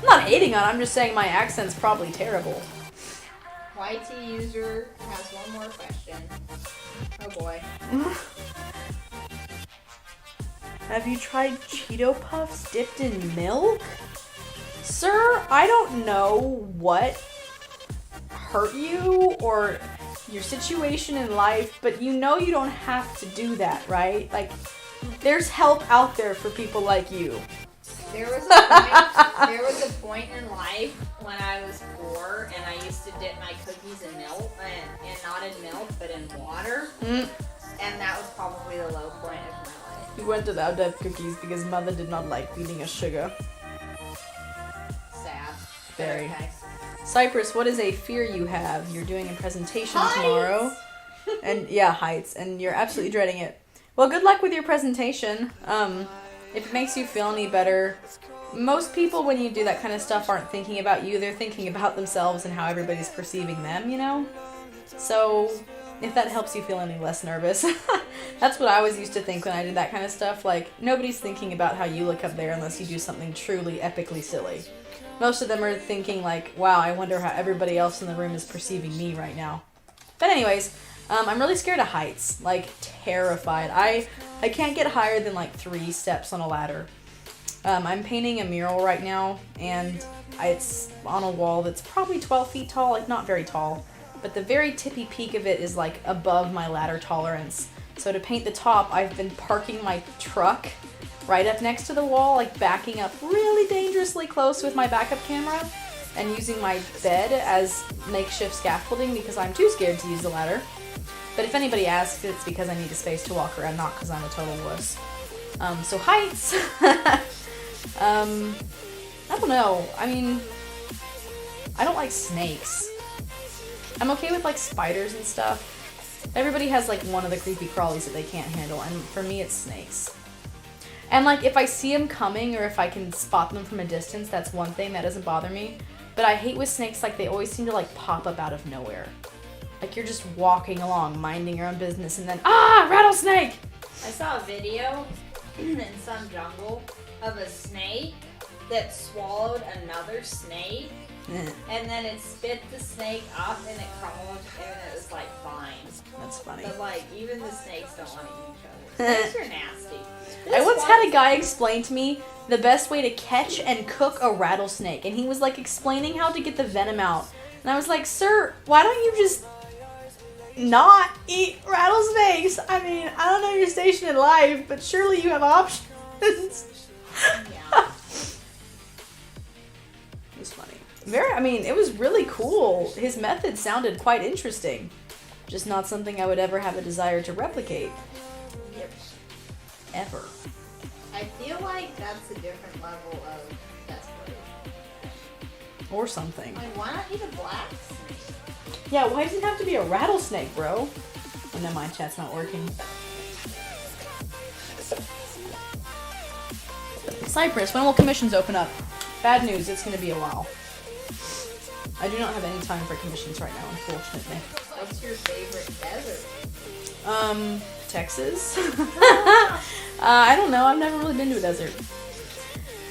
I'm not hating on it, I'm just saying my accent's probably terrible. YT user has one more question. Oh boy. Have you tried Cheeto Puffs dipped in milk? Sir, I don't know what hurt you or your situation in life, but you know you don't have to do that, right? Like, there's help out there for people like you. There was a point in life when I was poor and I used to dip my cookies in milk, and not in milk, but in water. Mm. And that was probably the low point of my life. We went without dead cookies because mother did not like feeding us sugar. Sad. Very. Okay. Cyprus, what is a fear you have? You're doing a presentation Heights! tomorrow. And yeah, heights. And you're absolutely dreading it. Well, good luck with your presentation. If it makes you feel any better, most people when you do that kind of stuff aren't thinking about you. They're thinking about themselves and how everybody's perceiving them, you know? So, if that helps you feel any less nervous. That's what I always used to think when I did that kind of stuff. Like, nobody's thinking about how you look up there unless you do something truly epically silly. Most of them are thinking like, wow, I wonder how everybody else in the room is perceiving me right now. But anyways, I'm really scared of heights. Like, terrified. I can't get higher than like 3 steps on a ladder. I'm painting a mural right now, and it's on a wall that's probably 12 feet tall, like not very tall. But the very tippy peak of it is like above my ladder tolerance. So to paint the top, I've been parking my truck right up next to the wall, like backing up really dangerously close with my backup camera, and using my bed as makeshift scaffolding because I'm too scared to use the ladder. But if anybody asks, it's because I need a space to walk around, not because I'm a total wuss. So heights. I don't know. I mean, I don't like snakes. I'm okay with like spiders and stuff. Everybody has like one of the creepy crawlies that they can't handle, and for me it's snakes. And like if I see them coming or if I can spot them from a distance, that's one thing that doesn't bother me. But I hate with snakes, like they always seem to like pop up out of nowhere. Like you're just walking along, minding your own business, and then, ah, rattlesnake! I saw a video in some jungle of a snake that swallowed another snake, and then it spit the snake up and it crumbled and it was like fine. That's funny. But like even the snakes don't want to eat each other. Snakes are nasty. I once had a guy explain to me the best way to catch and cook a rattlesnake, and he was like explaining how to get the venom out. And I was like, sir, why don't you just not eat rattlesnakes? I mean, I don't know your station in life, but surely you have options. Yeah. It was funny. It was really cool. His method sounded quite interesting. Just not something I would ever have a desire to replicate. Yep. Ever. I feel like that's a different level of desperation. Or something. Like, why not eat a black snake? Yeah, why does it have to be a rattlesnake, bro? Oh, no, my chat's not working. Cyprus, when will commissions open up? Bad news, it's gonna be a while. I do not have any time for commissions right now, unfortunately. What's your favorite desert? Texas? I don't know, I've never really been to a desert.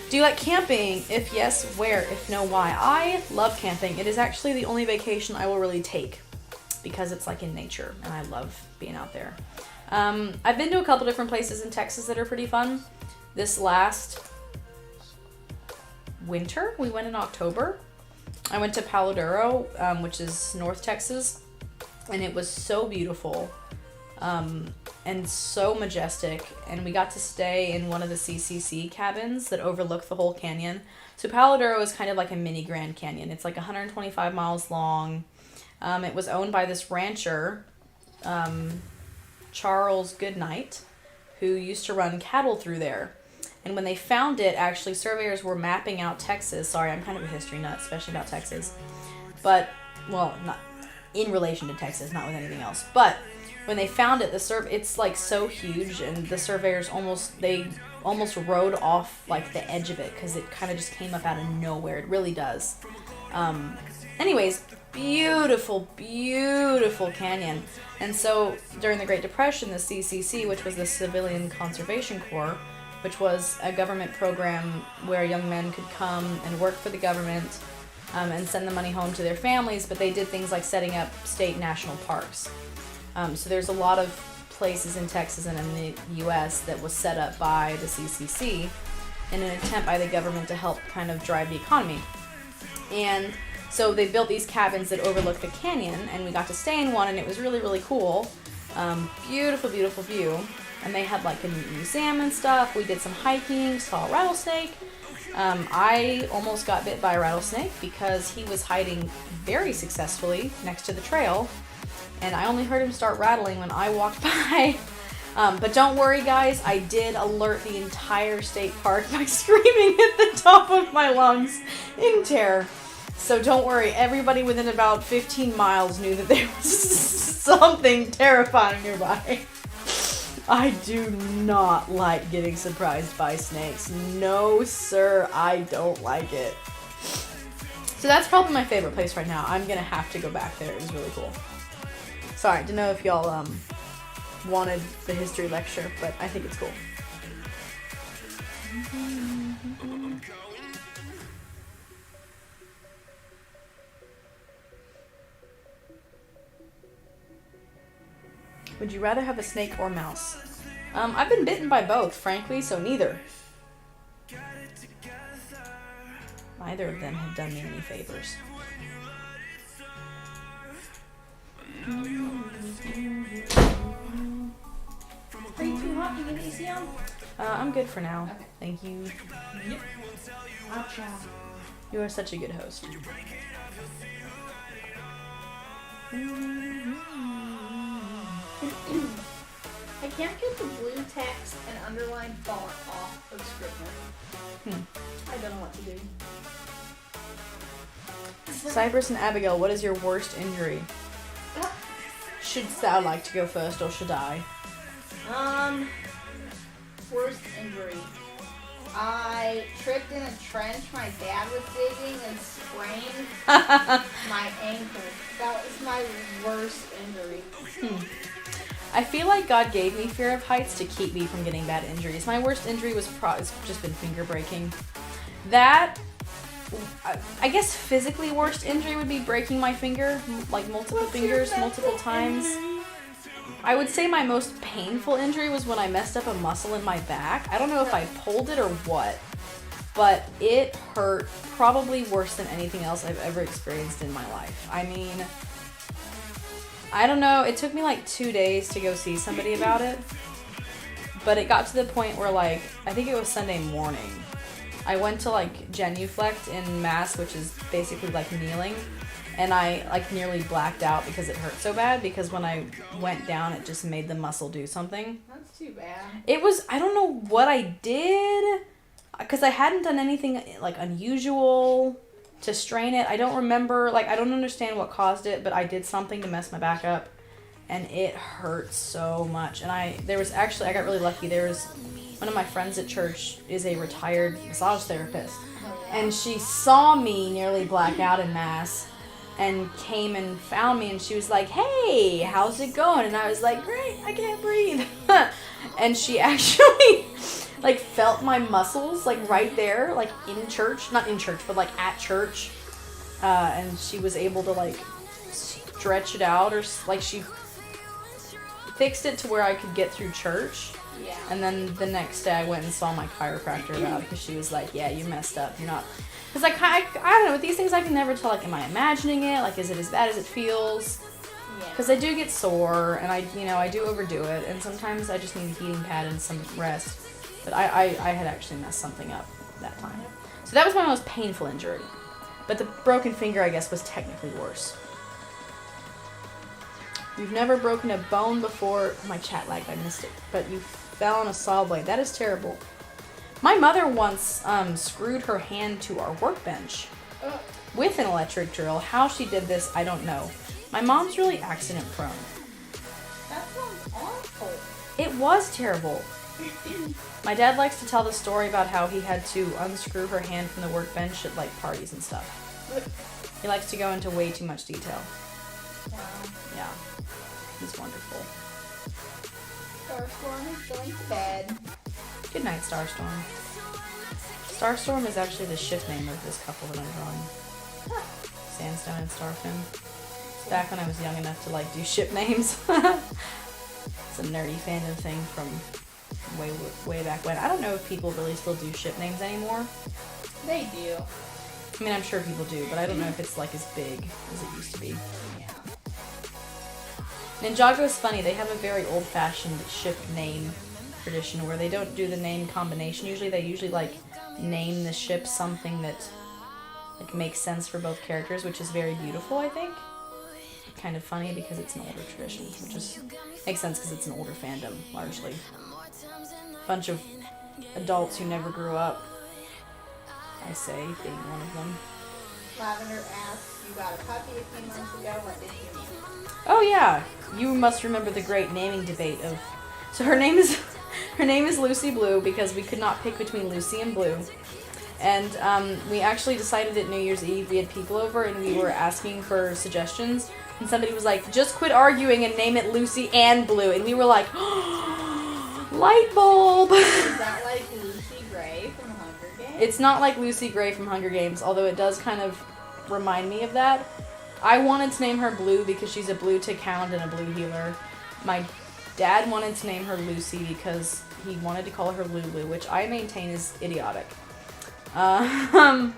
Do you like camping? If yes, where? If no, why? I love camping. It is actually the only vacation I will really take because it's like in nature and I love being out there. I've been to a couple different places in Texas that are pretty fun. This last winter, we went in October. I went to Palo Duro, which is North Texas, and it was so beautiful and so majestic. And we got to stay in one of the CCC cabins that overlook the whole canyon. So Palo Duro is kind of like a mini Grand Canyon. It's like 125 miles long. It was owned by this rancher, Charles Goodnight, who used to run cattle through there. And when they found it, actually, surveyors were mapping out Texas. Sorry, I'm kind of a history nut, especially about Texas. But, well, not in relation to Texas, not with anything else. But when they found it, it's like so huge, and the surveyors almost rode off like the edge of it because it kind of just came up out of nowhere. It really does. Anyways, beautiful, beautiful canyon. And so during the Great Depression, the CCC, which was the Civilian Conservation Corps, which was a government program where young men could come and work for the government and send the money home to their families, but they did things like setting up state national parks. So there's a lot of places in Texas and in the U.S. that was set up by the CCC in an attempt by the government to help kind of drive the economy. And so they built these cabins that overlook the canyon, and we got to stay in one, and it was really, really cool. Beautiful, beautiful view. And they had like a museum and stuff. We did some hiking, saw a rattlesnake. I almost got bit by a rattlesnake because he was hiding very successfully next to the trail. And I only heard him start rattling when I walked by. But don't worry, guys. I did alert the entire state park by screaming at the top of my lungs in terror. So don't worry. Everybody within about 15 miles knew that there was something terrifying nearby. I do not like getting surprised by snakes. No, sir, I don't like it. So that's probably my favorite place right now. I'm gonna have to go back there. It was really cool. Sorry, didn't know if y'all wanted the history lecture, but I think it's cool. Would you rather have a snake or mouse? I've been bitten by both, frankly, so neither. Neither of them have done me any favors. Are you too hot to get AC on? I'm good for now. Okay. Thank you. Yep. I'll try. You are such a good host. I can't get the blue text and underlined font off of Scrivener. I don't know what to do. Cyprus and Abigail, what is your worst injury? Should Sal like to go first, or should I? Worst injury. I tripped in a trench my dad was digging and sprained my ankle. That was my worst injury. I feel like God gave me fear of heights to keep me from getting bad injuries. My worst injury was it's just been finger breaking. That, I guess physically worst injury would be breaking my finger, like multiple fingers, multiple times. I would say my most painful injury was when I messed up a muscle in my back. I don't know if I pulled it or what, but it hurt probably worse than anything else I've ever experienced in my life. I mean, I don't know, it took me like 2 days to go see somebody about it, but it got to the point where like, I think it was Sunday morning. I went to like genuflect in Mass, which is basically like kneeling, and I like nearly blacked out because it hurt so bad, because when I went down it just made the muscle do something. That's too bad. It was, I don't know what I did, because I hadn't done anything like unusual to strain it. I don't remember, like I don't understand what caused it, but I did something to mess my back up and it hurt so much. And I got really lucky. There was one of my friends at church is a retired massage therapist, and she saw me nearly black out in Mass and came and found me, and she was like, "Hey, how's it going?" And I was like, "Great, I can't breathe." And she actually like felt my muscles like right there, like in church, not in church, but like at church, and she was able to like stretch it out, or like she fixed it to where I could get through church. Yeah. And then the next day I went and saw my chiropractor about it because she was like, yeah, you messed up. You're not. Because like, I don't know, with these things I can never tell, like, am I imagining it? Like, is it as bad as it feels? Yeah. Because I do get sore and I do overdo it. And sometimes I just need a heating pad and some rest. But I had actually messed something up that time. So that was my most painful injury. But the broken finger, I guess, was technically worse. You've never broken a bone before. My chat lagged, I missed it. But you fell on a saw blade. That is terrible. My mother once screwed her hand to our workbench with an electric drill. How she did this, I don't know. My mom's really accident prone. That sounds awful. It was terrible. My dad likes to tell the story about how he had to unscrew her hand from the workbench at like parties and stuff. He likes to go into way too much detail. Wow. Yeah. He's wonderful. Starstorm is going to bed. Good night, Starstorm. Starstorm is actually the ship name of this couple that I'm drawing. Sandstone and Starfin. It's back when I was young enough to like do ship names. It's a nerdy fandom thing from way back when. I don't know if people really still do ship names anymore. They do. I mean, I'm sure people do, but I don't know if it's like as big as it used to be. Yeah. Ninjago is funny. They have a very old-fashioned ship name tradition where they don't do the name combination. Usually they like name the ship something that like makes sense for both characters, which is very beautiful, I think. Kind of funny because it's an older tradition, which is makes sense because it's an older fandom largely. Bunch of adults who never grew up, I say, being one of them. Lavender asks, you got a puppy a few months ago. What did you name? Oh yeah, you must remember the great naming debate of. So her name is Lucy Blue because we could not pick between Lucy and Blue, and we actually decided at New Year's Eve we had people over and we were asking for suggestions, and somebody was like, just quit arguing and name it Lucy and Blue, and we were like, oh, light bulb. Is that like Lucy Gray from Hunger Games? It's not like Lucy Gray from Hunger Games, although it does kind of remind me of that. I wanted to name her Blue because she's a blue tick hound and a blue healer. My dad wanted to name her Lucy because he wanted to call her Lulu, which I maintain is idiotic. And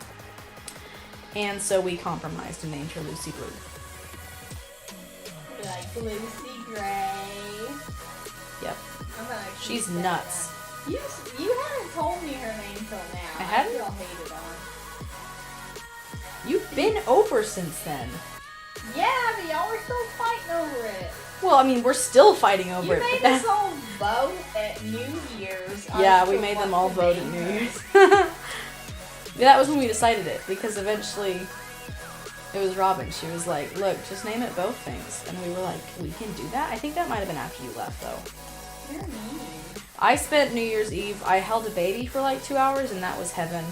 so we compromised and named her Lucy Blue. Like Lucy Gray. Yep. I'm gonna She's keep that nuts. down. You haven't told me her name till now. I hadn't? feel hated on. You've been over since then. Yeah, but y'all were still fighting over it. Well, I mean, we're still fighting over You it. made but us all vote at New Year's. yeah, as we to made what them all to vote at name New her. Year's. Yeah, that was when we decided it, because eventually it was Robin. She was like, look, just name it both things. And we were like, we can do that? I think that might have been after you left, though. You're mean. I spent New Year's Eve, I held a baby for like 2 hours, and that was heaven.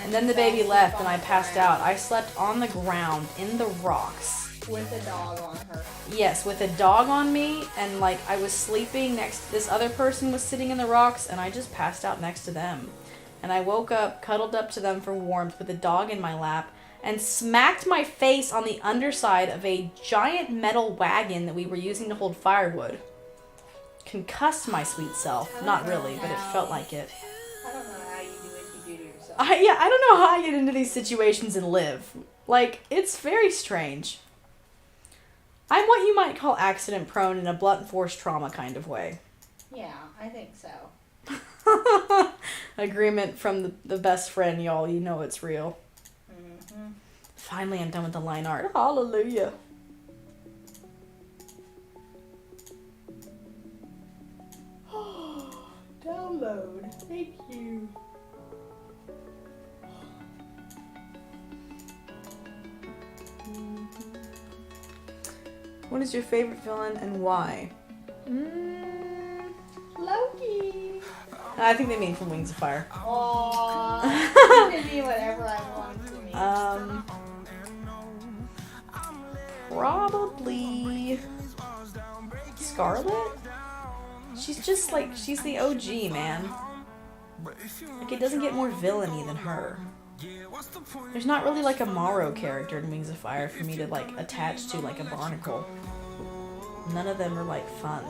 And then the you fell baby asleep left, on and I the passed ground out. I slept on the ground, in the rocks. with a dog on her. Yes, with a dog on me, and like I was sleeping next to this other person was sitting in the rocks, and I just passed out next to them. And I woke up, cuddled up to them for warmth with a dog in my lap, and smacked my face on the underside of a giant metal wagon that we were using to hold firewood. Concussed my sweet self. Not really, but it felt like it. I don't know how you do what you do to yourself. I don't know how I get into these situations and live. Like, it's very strange. I'm what you might call accident prone in a blunt force trauma kind of way. Yeah, I think so. Agreement from the best friend, y'all. You know it's real. Mm-hmm. Finally, I'm done with the line art. Hallelujah. Download. Thank you. What is your favorite villain and why? Loki. I think they mean from Wings of Fire. Aww. You can be whatever I want to be. Probably Scarlet? She's just like, she's the OG, man. Like, it doesn't get more villainy than her. There's not really like a Morrow character in Wings of Fire for me to like attach to like a barnacle. None of them are like fun.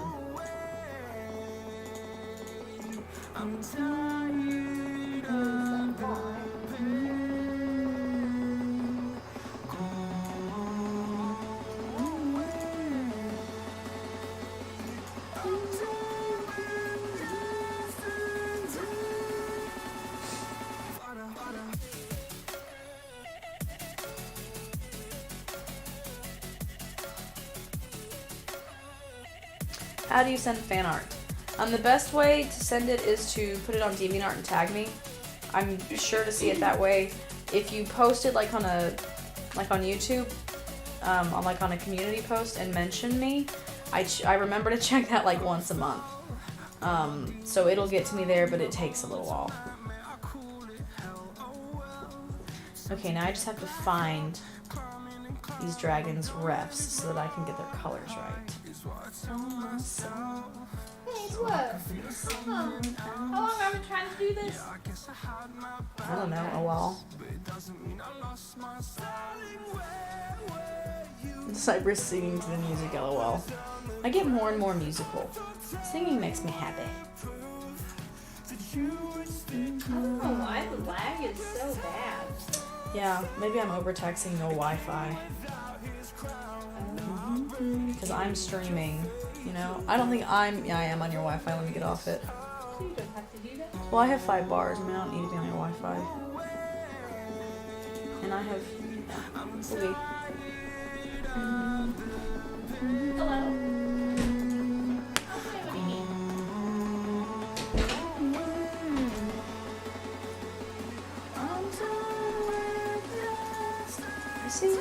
How do you send fan art? The best way to send it is to put it on DeviantArt and tag me. I'm sure to see it that way. If you post it like on YouTube, on a community post and mention me, I remember to check that like once a month. So it'll get to me there, but it takes a little while. Okay, now I just have to find these dragons' refs so that I can get their colors right. Thanks, what? How long have I been trying to do this? I don't know, a while. Cyprus singing to the music, lol. I get more and more musical. Singing makes me happy. I don't know why the lag is so bad. Yeah, maybe I'm overtaxing no Wi-Fi. Because I'm streaming, you know? I don't think I am on your Wi-Fi. Let me get off it. You don't have to do that. Well, I have 5 bars. I mean, I don't need to be on your Wi-Fi. And I have... Okay. Hello. Okay, what do you need? I see.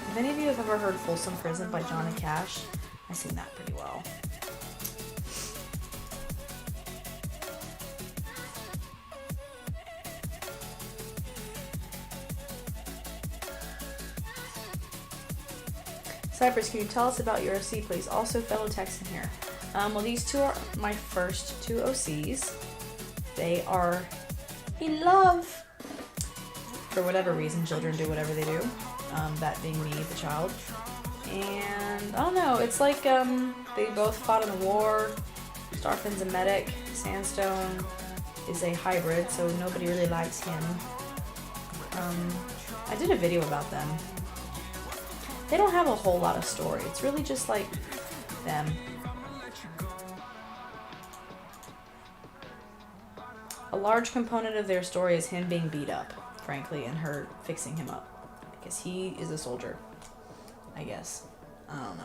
If any of you have ever heard Folsom Prison by Johnny Cash, I sing that pretty well. Cyprus, can you tell us about your OC, please? Also, fellow Texan here. Well, these two are my first 2 OCs. They are in love. For whatever reason, children do whatever they do. That being me, the child. And I don't know, it's like they both fought in the war. Starfin's a medic. Sandstone is a hybrid, so nobody really likes him. I did a video about them. They don't have a whole lot of story. It's really just like them. A large component of their story is him being beat up, frankly, and her fixing him up. Because he is a soldier, I guess. I don't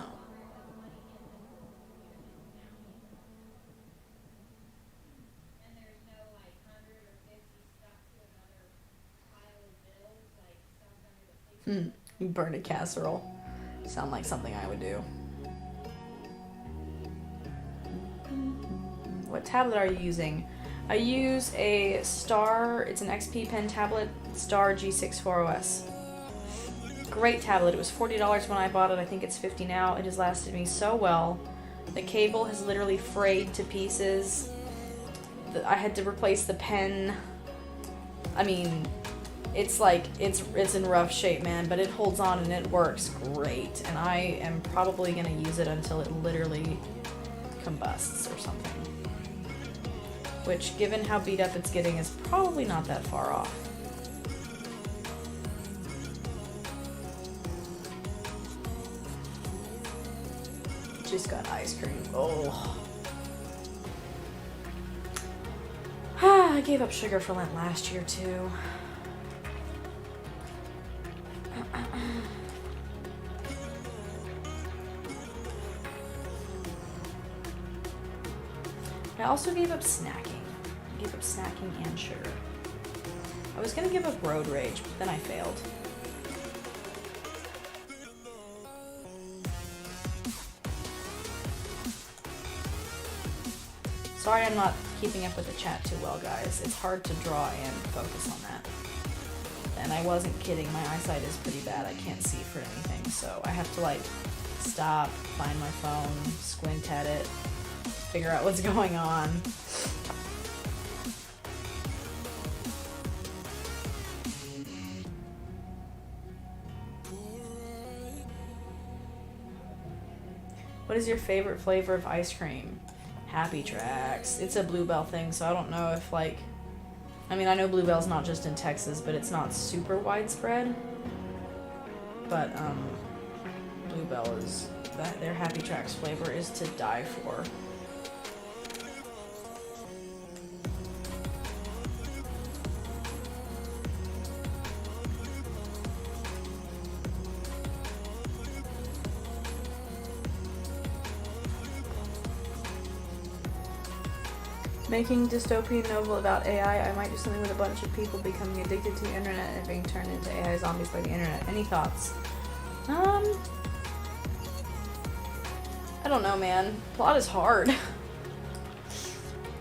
know. You burn a casserole. Sound like something I would do. What tablet are you using? I use a Star, it's an XP Pen tablet, Star G64OS. Great tablet. It was $40 when I bought it. I think it's $50 now. It has lasted me so well. The cable has literally frayed to pieces. I had to replace the pen. I mean, it's like, it's in rough shape, man, but it holds on and it works great. And I am probably going to use it until it literally combusts or something. Which, given how beat up it's getting, is probably not that far off. Just got ice cream. Oh. I gave up sugar for Lent last year, too. I also gave up snacking. I gave up snacking and sugar. I was gonna give up road rage, but then I failed. Sorry I'm not keeping up with the chat too well, guys. It's hard to draw and focus on that. And I wasn't kidding, my eyesight is pretty bad. I can't see for anything, so I have to like stop, find my phone, squint at it, figure out what's going on. What is your favorite flavor of ice cream? Happy Tracks. It's a Bluebell thing, so I don't know if like... I mean, I know Bluebell's not just in Texas, but it's not super widespread. But, Bluebell is... their Happy Tracks flavor is to die for. Making dystopian novel about AI. I might do something with a bunch of people becoming addicted to the internet and being turned into AI zombies by the internet. Any thoughts? I don't know, man. Plot is hard.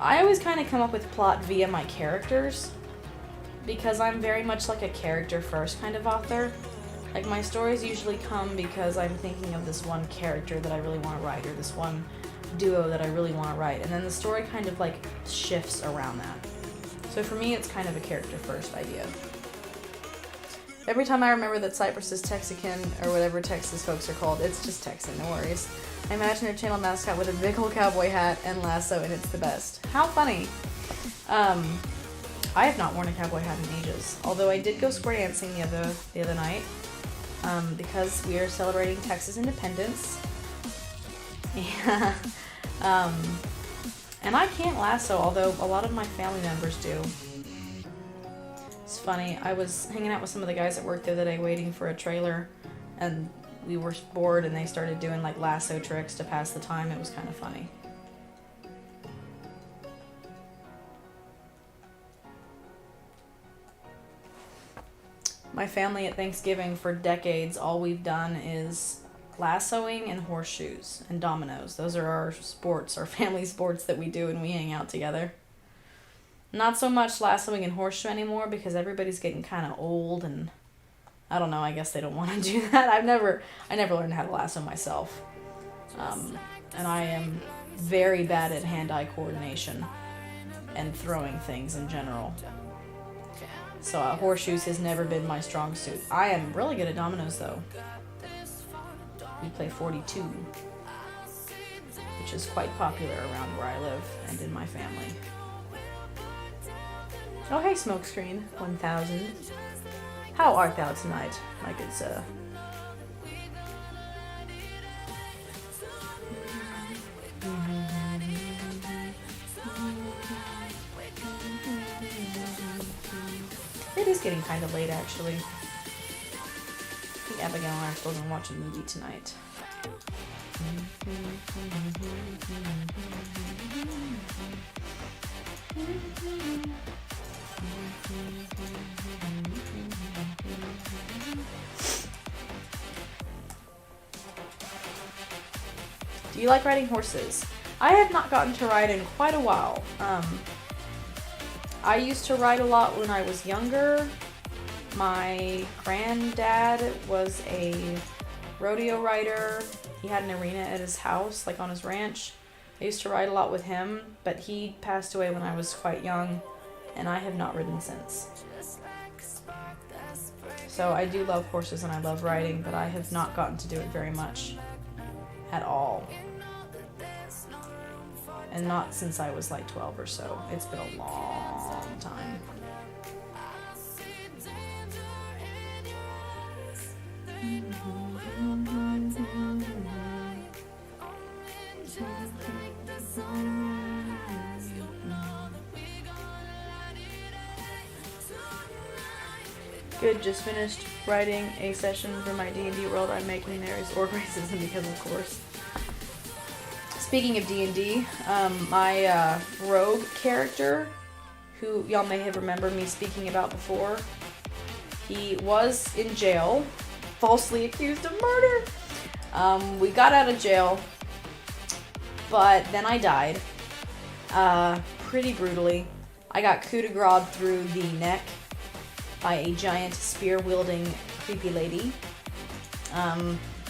I always kind of come up with plot via my characters because I'm very much like a character first kind of author. Like my stories usually come because I'm thinking of this one character that I really want to write or this one duo that I really want to write, and then the story kind of like shifts around that. So for me, it's kind of a character first idea. Every time I remember that Cyprus is Texican, or whatever Texas folks are called, it's just Texan, no worries. I imagine their channel mascot with a big old cowboy hat and lasso, and it's the best. How funny. I have not worn a cowboy hat in ages, although I did go square dancing the other night, because we are celebrating Texas independence. Yeah. And I can't lasso, although a lot of my family members do. It's funny, I was hanging out with some of the guys at work the other day waiting for a trailer, and we were bored and they started doing like lasso tricks to pass the time. It was kind of funny. My family at Thanksgiving for decades, all we've done is lassoing and horseshoes and dominoes. Those are our sports, our family sports that we do when we hang out together. Not so much lassoing and horseshoe anymore because everybody's getting kind of old and I don't know, I guess they don't want to do that. I never learned how to lasso myself. And I am very bad at hand-eye coordination and throwing things in general. So horseshoes has never been my strong suit. I am really good at dominoes though. We play 42, which is quite popular around where I live and in my family. Oh hey Smokescreen 1000. How art thou tonight, my good sir? It is getting kind of late, actually. I think Abigail and I are supposed to watch a movie tonight. Do you like riding horses? I have not gotten to ride in quite a while. I used to ride a lot when I was younger. My granddad was a rodeo rider. He had an arena at his house, like on his ranch. I used to ride a lot with him, but he passed away when I was quite young, and I have not ridden since. So I do love horses and I love riding, but I have not gotten to do it very much at all. And not since I was like 12 or so. It's been a long time. Good, just finished writing a session for my D&D world I'm making. There is org racism because of course. Speaking of D&D, my rogue character, who y'all may have remembered me speaking about before, he was in jail, falsely accused of murder. We got out of jail, but then I died, pretty brutally. I got coup de grace through the neck by a giant spear-wielding creepy lady.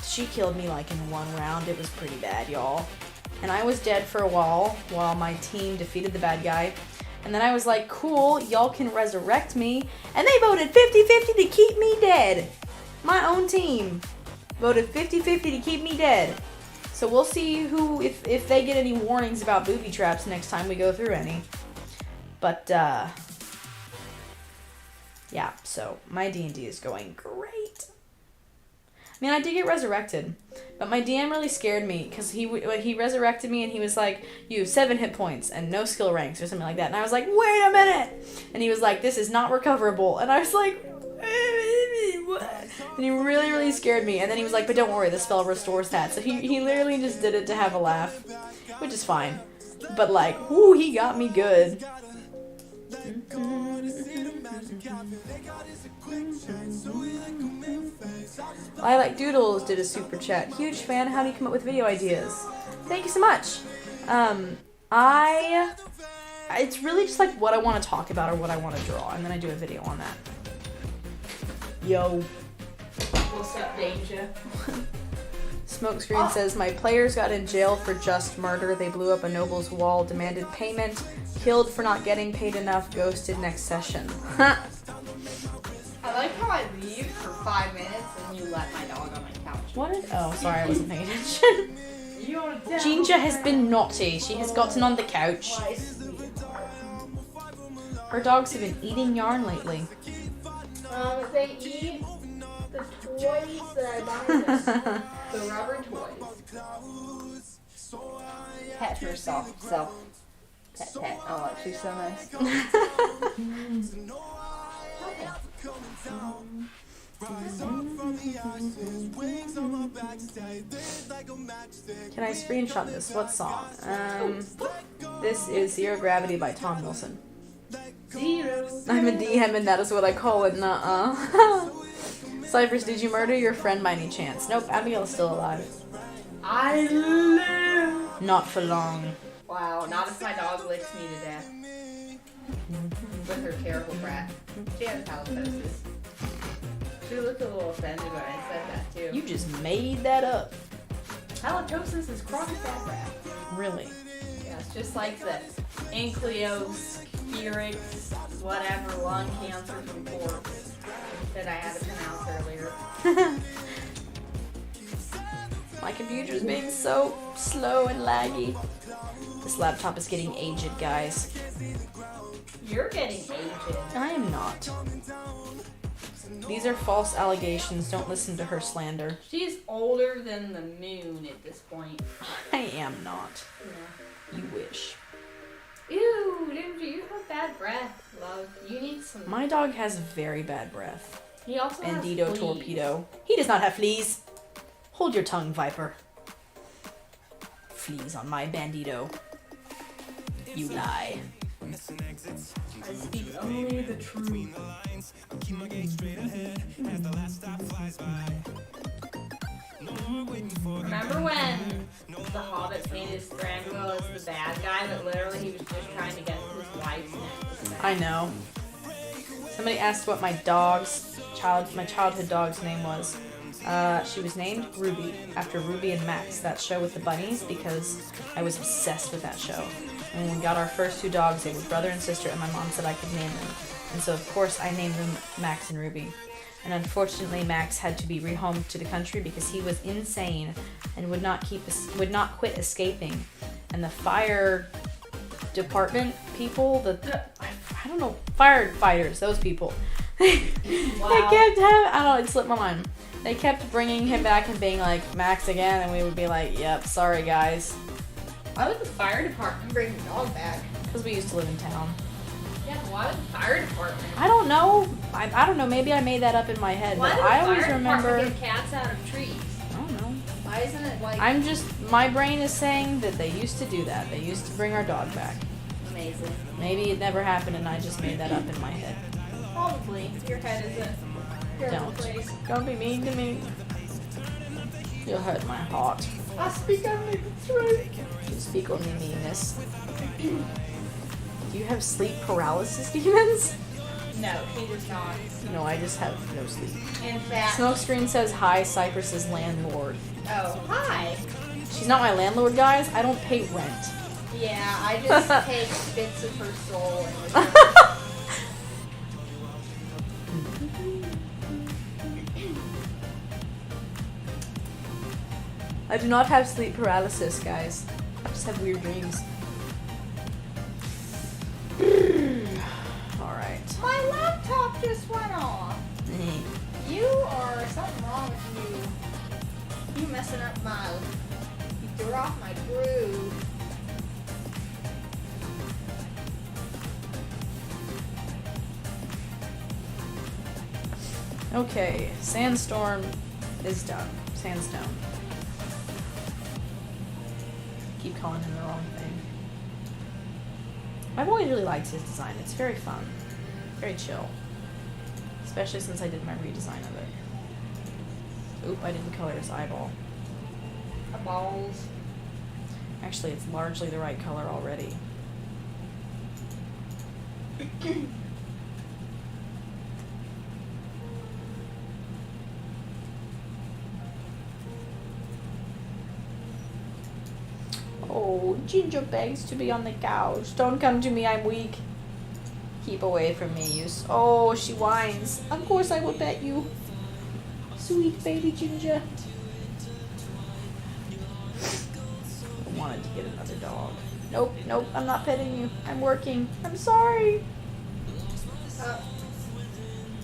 She killed me like in one round. It was pretty bad, y'all. And I was dead for a while my team defeated the bad guy. And then I was like, cool, y'all can resurrect me. And they voted 50-50 to keep me dead. My own team voted 50-50 to keep me dead. So we'll see who if they get any warnings about booby traps next time we go through any. But yeah, so my D&D is going great. I mean, I did get resurrected, but my DM really scared me because he resurrected me and he was like, you have 7 hit points and no skill ranks or something like that. And I was like, wait a minute. And he was like, this is not recoverable. And I was like, what? And he really, really scared me. And then he was like, but don't worry, the spell restores that. So he literally just did it to have a laugh, which is fine. But like, whoo, he got me good. I Like Doodles did a super chat. Huge fan. How do you come up with video ideas? Thank you so much. It's really just like what I want to talk about or what I want to draw, and then I do a video on that. Yo. What's up, Danger? Smokescreen says, my players got in jail for just murder. They blew up a noble's wall, demanded payment, killed for not getting paid enough, ghosted next session. I like how I leave for 5 minutes and you let my dog on my couch. What is... Oh, sorry, I wasn't paying attention. Ginger has been naughty. She has gotten on the couch. Her dogs have been eating yarn lately. They eat the toys that I buy them. The rubber toys. Pet herself. Pet. Oh, she's so nice. Can I screenshot this? What song? This is Zero Gravity by Tom Wilson. Zero. I'm a DM and that is what I call it. Nuh-uh. Cyprus, did you murder your friend by any chance? Nope, Abigail's still alive. I live. Not for long. Wow, not if my dog licks me to death. With her terrible breath. She has halitosis. She looked a little offended when I said that too. You just made that up. Halitosis is chronic bad breath. Really? Yeah, it's just like the Ankylos, quirks, whatever, lung cancer from quirks that I had to pronounce earlier. My computer's being so slow and laggy. This laptop is getting aged, guys. You're getting aged. I am not. These are false allegations. Don't listen to her slander. She's older than the moon at this point. I am not. Yeah. You wish. Ew, dude, you have bad breath, love. You need some. My dog has very bad breath. He also has Bandito fleas. Torpedo. He does not have fleas. Hold your tongue, Viper. Fleas on my Bandito. You lie. I speak only the truth. Remember when the Hobbit painted Thranduil as the bad guy, but literally he was just trying to get his wife's necklace back? I know. Somebody asked what my childhood dog's name was. She was named Ruby, after Ruby and Max, that show with the bunnies, because I was obsessed with that show. And when we got our first 2 dogs, they were brother and sister, and my mom said I could name them. And so, of course, I named them Max and Ruby. And unfortunately, Max had to be rehomed to the country because he was insane and would not quit escaping. And the fire department people, I don't know, firefighters, those people. Wow. They kept it slipped my mind. They kept bringing him back and being like, Max again, and we would be like, yep, sorry guys. Why would the fire department bring the dog back? Because we used to live in town. Yeah, why would the fire department? I don't know. I don't know. Maybe I made that up in my head. Why But did I the always fire remember. department get cats out of trees? I don't know. Why isn't it like My brain is saying that they used to do that. They used to bring our dog back. amazing? Maybe it never happened and I just made that up in my head. Probably. Your head is a terrible Don't. place. Don't be mean to me. You'll hurt my heart. I speak only the truth. You speak only meanness. Do you have sleep paralysis demons? No, he does not. No, I just have no sleep. In fact, Smokescreen says, hi, Cyprus's landlord. oh, hi. She's not my landlord, guys. I don't pay rent. Yeah, I just take bits of her soul and I do not have sleep paralysis, guys. I just have weird dreams. Alright. My laptop just went off. You are something wrong with you. You messing up my. You threw off my groove. Okay, Sandstorm is done. Sandstone. Keep calling him the wrong thing. I've always really liked his design. It's very fun. Very chill. Especially since I did my redesign of it. Oop, I didn't color his eyeball. The balls. Actually, it's largely the right color already. Oh, Ginger begs to be on the couch. Don't come to me, I'm weak. Keep away from me, you. Oh, she whines. Of course I will pet you. Sweet baby Ginger. I wanted to get another dog. Nope, nope, I'm not petting you. I'm working. I'm sorry.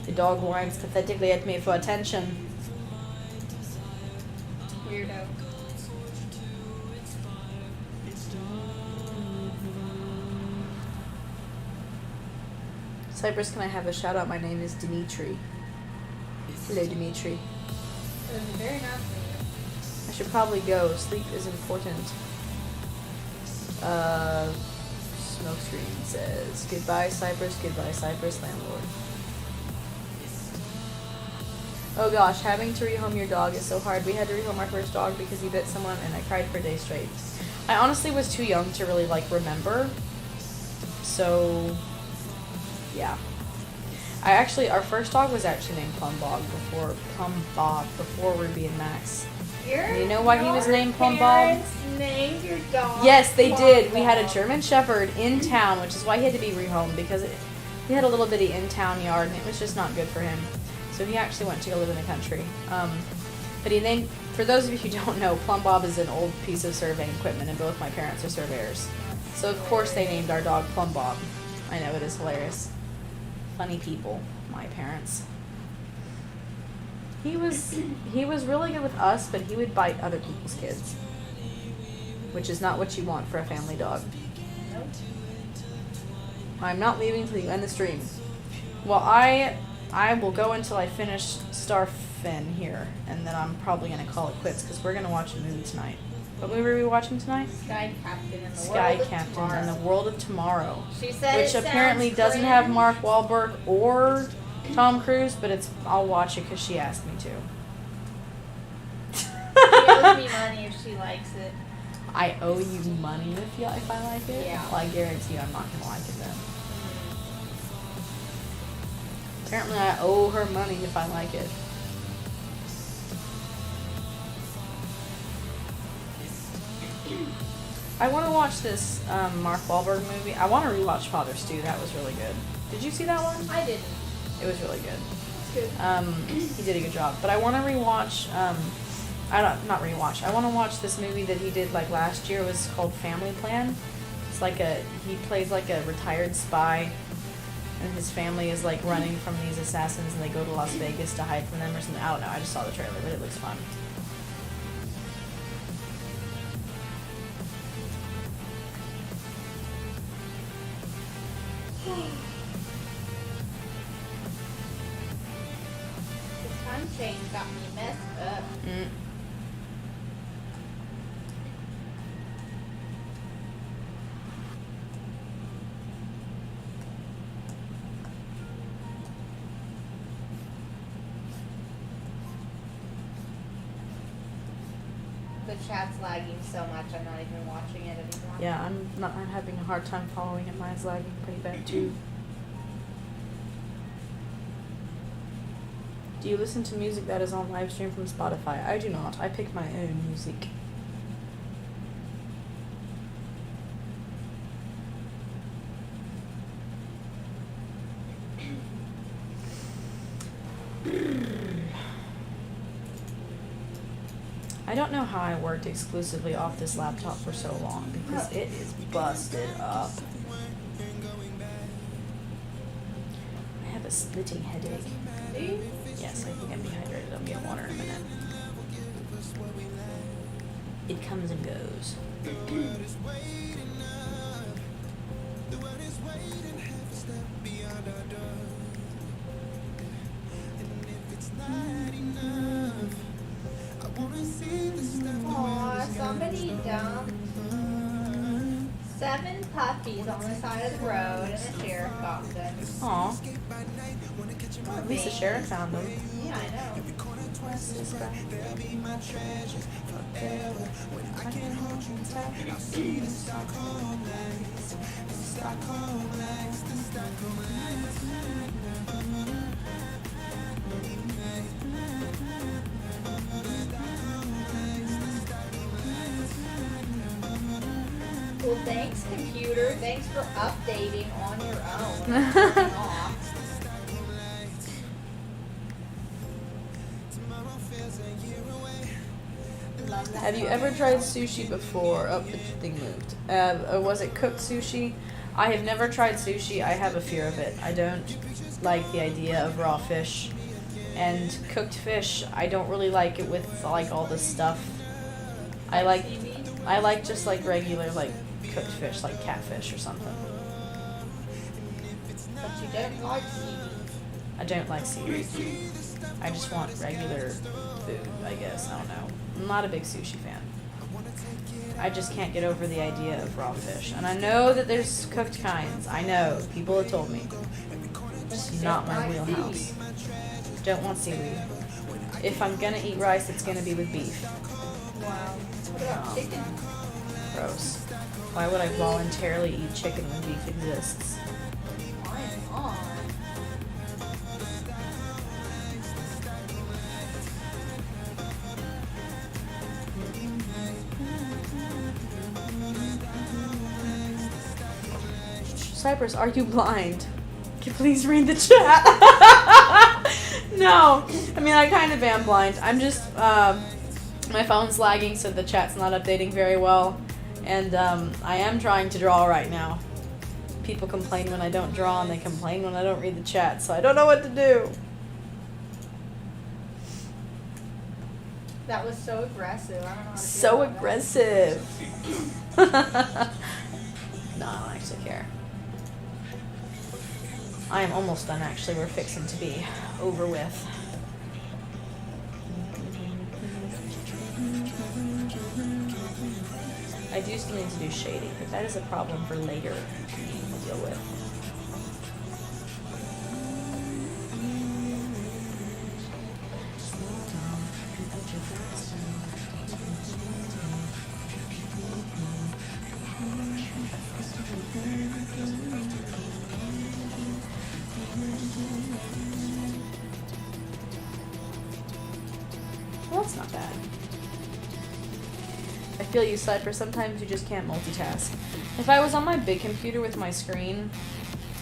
The dog whines pathetically at me for attention. Weirdo. Cyprus, can I have a shout out? My name is Dimitri. Hello, Dimitri. It was very nice of you. I should probably go. Sleep is important. Smokescreen says, goodbye, Cyprus, landlord. Oh gosh, having to rehome your dog is so hard. We had to rehome our first dog because he bit someone and I cried for a day straight. I honestly was too young to really, remember. So, yeah. Our first dog was actually named Plumbob before Ruby and Max. And you know why he was named Plumbob? Named your dog. Yes, they did. We had a Plumbob. German Shepherd in town, which is why he had to be rehomed, because he had a little bitty in-town yard, and it was just not good for him. So he actually went to go live in the country. But he named, for those of you who don't know, Plumbob is an old piece of surveying equipment, and both my parents are surveyors. So of course they named our dog Plumbob. I know, it is hilarious. Funny people, my parents. He was really good with us, but he would bite other people's kids, which is not what you want for a family dog. Nope. I'm not leaving until you end the stream. Well, I will go until I finish Starfin here, and then I'm probably gonna call it quits because we're gonna watch a movie tonight. What movie are we watching tonight? Sky Captain and the Sky World of Captain Tomorrow. and the World of Tomorrow, She said which it apparently sounds doesn't have cringe. Mark Wahlberg or Tom Cruise, but I'll watch it because she asked me to. She owes me money if she likes it. I owe you money if I like it? Yeah. Well, I guarantee you I'm not going to like it then. Apparently I owe her money if I like it. I want to watch this Mark Wahlberg movie. I want to rewatch Father Stu. That was really good. Did you see that one? I didn't. It was really good. It's good. He did a good job. But I want to rewatch. Not rewatch. I want to watch this movie that he did last year. It was called Family Plan. It's he plays a retired spy, and his family is running from these assassins, and they go to Las Vegas to hide from them or something. I don't know. I just saw the trailer, but it looks fun. This time change got me messed up. The chat's lagging so much I'm not even watching it anymore. Yeah, I'm having a hard time following it. Mine's lagging pretty bad too. Do you listen to music that is on Livestream from Spotify? I do not. I pick my own music. I don't know how I worked exclusively off this laptop for so long because it is busted up. I have a splitting headache. Do you? Yes, I think I'm dehydrated. I'll get water in a minute. It comes and goes. Aw, somebody dumped 7 puppies on the side of the road and the sheriff got them. Aw. At least the sheriff found them. Yeah, I know. Well, thanks, computer. Thanks for updating on your own. Turning off. Love that Have you ever tried sushi before? Oh, the thing moved. Was it cooked sushi? I have never tried sushi. I have a fear of it. I don't like the idea of raw fish. And cooked fish, I don't really like it with like all this stuff. I like just like regular like cooked fish, like catfish or something. But you don't like seaweed. I don't like seaweed. I just want regular food, I guess. I don't know. I'm not a big sushi fan. I just can't get over the idea of raw fish. And I know that there's cooked kinds. I know. People have told me. It's not my wheelhouse. Don't want seaweed. If I'm gonna eat rice, it's gonna be with beef. Wow. What about chicken? Gross. Why would I voluntarily eat chicken when beef exists? I'm on. Cyprus, are you blind? Can you please read the chat? No. I mean, I kind of am blind. I'm just, my phone's lagging, so the chat's not updating very well. And I am trying to draw right now. People complain when I don't draw, and they complain when I don't read the chat, so I don't know what to do. That was so aggressive. I don't know how to So feel about that. aggressive. No, I don't actually care. I am almost done, actually. We're fixing to be over with. I do still need to do shading, but that is a problem for later to deal with. Well, that's not bad. I feel you, Cypress. Sometimes you just can't multitask. If I was on my big computer with my screen,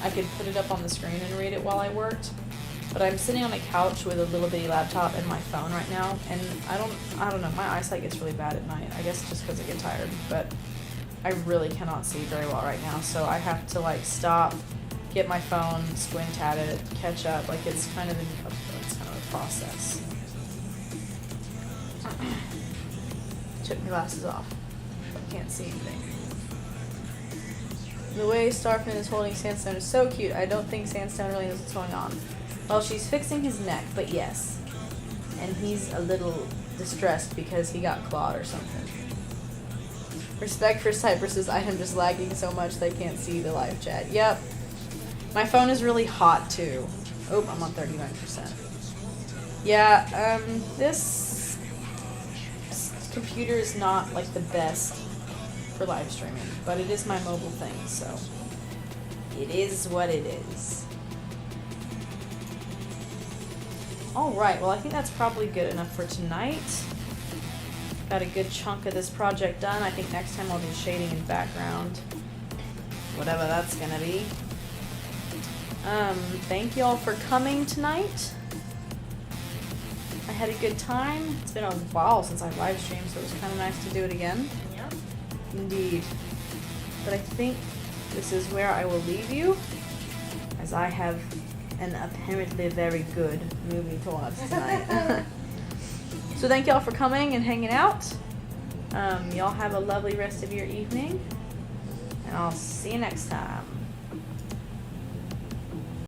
I could put it up on the screen and read it while I worked. But I'm sitting on a couch with a little bitty laptop and my phone right now, and I don't know, my eyesight gets really bad at night. I guess just because I get tired, but I really cannot see very well right now, so I have to like stop, get my phone, squint at it, catch up. Like it's kind of a process. Took my glasses off. Can't see anything. The way Starfin is holding Sandstone is so cute. I don't think Sandstone really knows what's going on. Well, she's fixing his neck, but yes. And he's a little distressed because he got clawed or something. Respect for Cypress's item just lagging so much they can't see the live chat. Yep. My phone is really hot too. Oh, I'm on 39%. Yeah, this computer is not like the best for live streaming, but it is my mobile thing, so it is what it is. Alright, well I think that's probably good enough for tonight. Got a good chunk of this project done. I think next time I'll do shading and background. Whatever that's gonna be. Thank you all for coming tonight. I had a good time. It's been a while since I live streamed, so it was kind of nice to do it again. Yep. Indeed. But I think this is where I will leave you, as I have an apparently very good movie to watch tonight. So thank y'all for coming and hanging out. Y'all have a lovely rest of your evening, and I'll see you next time.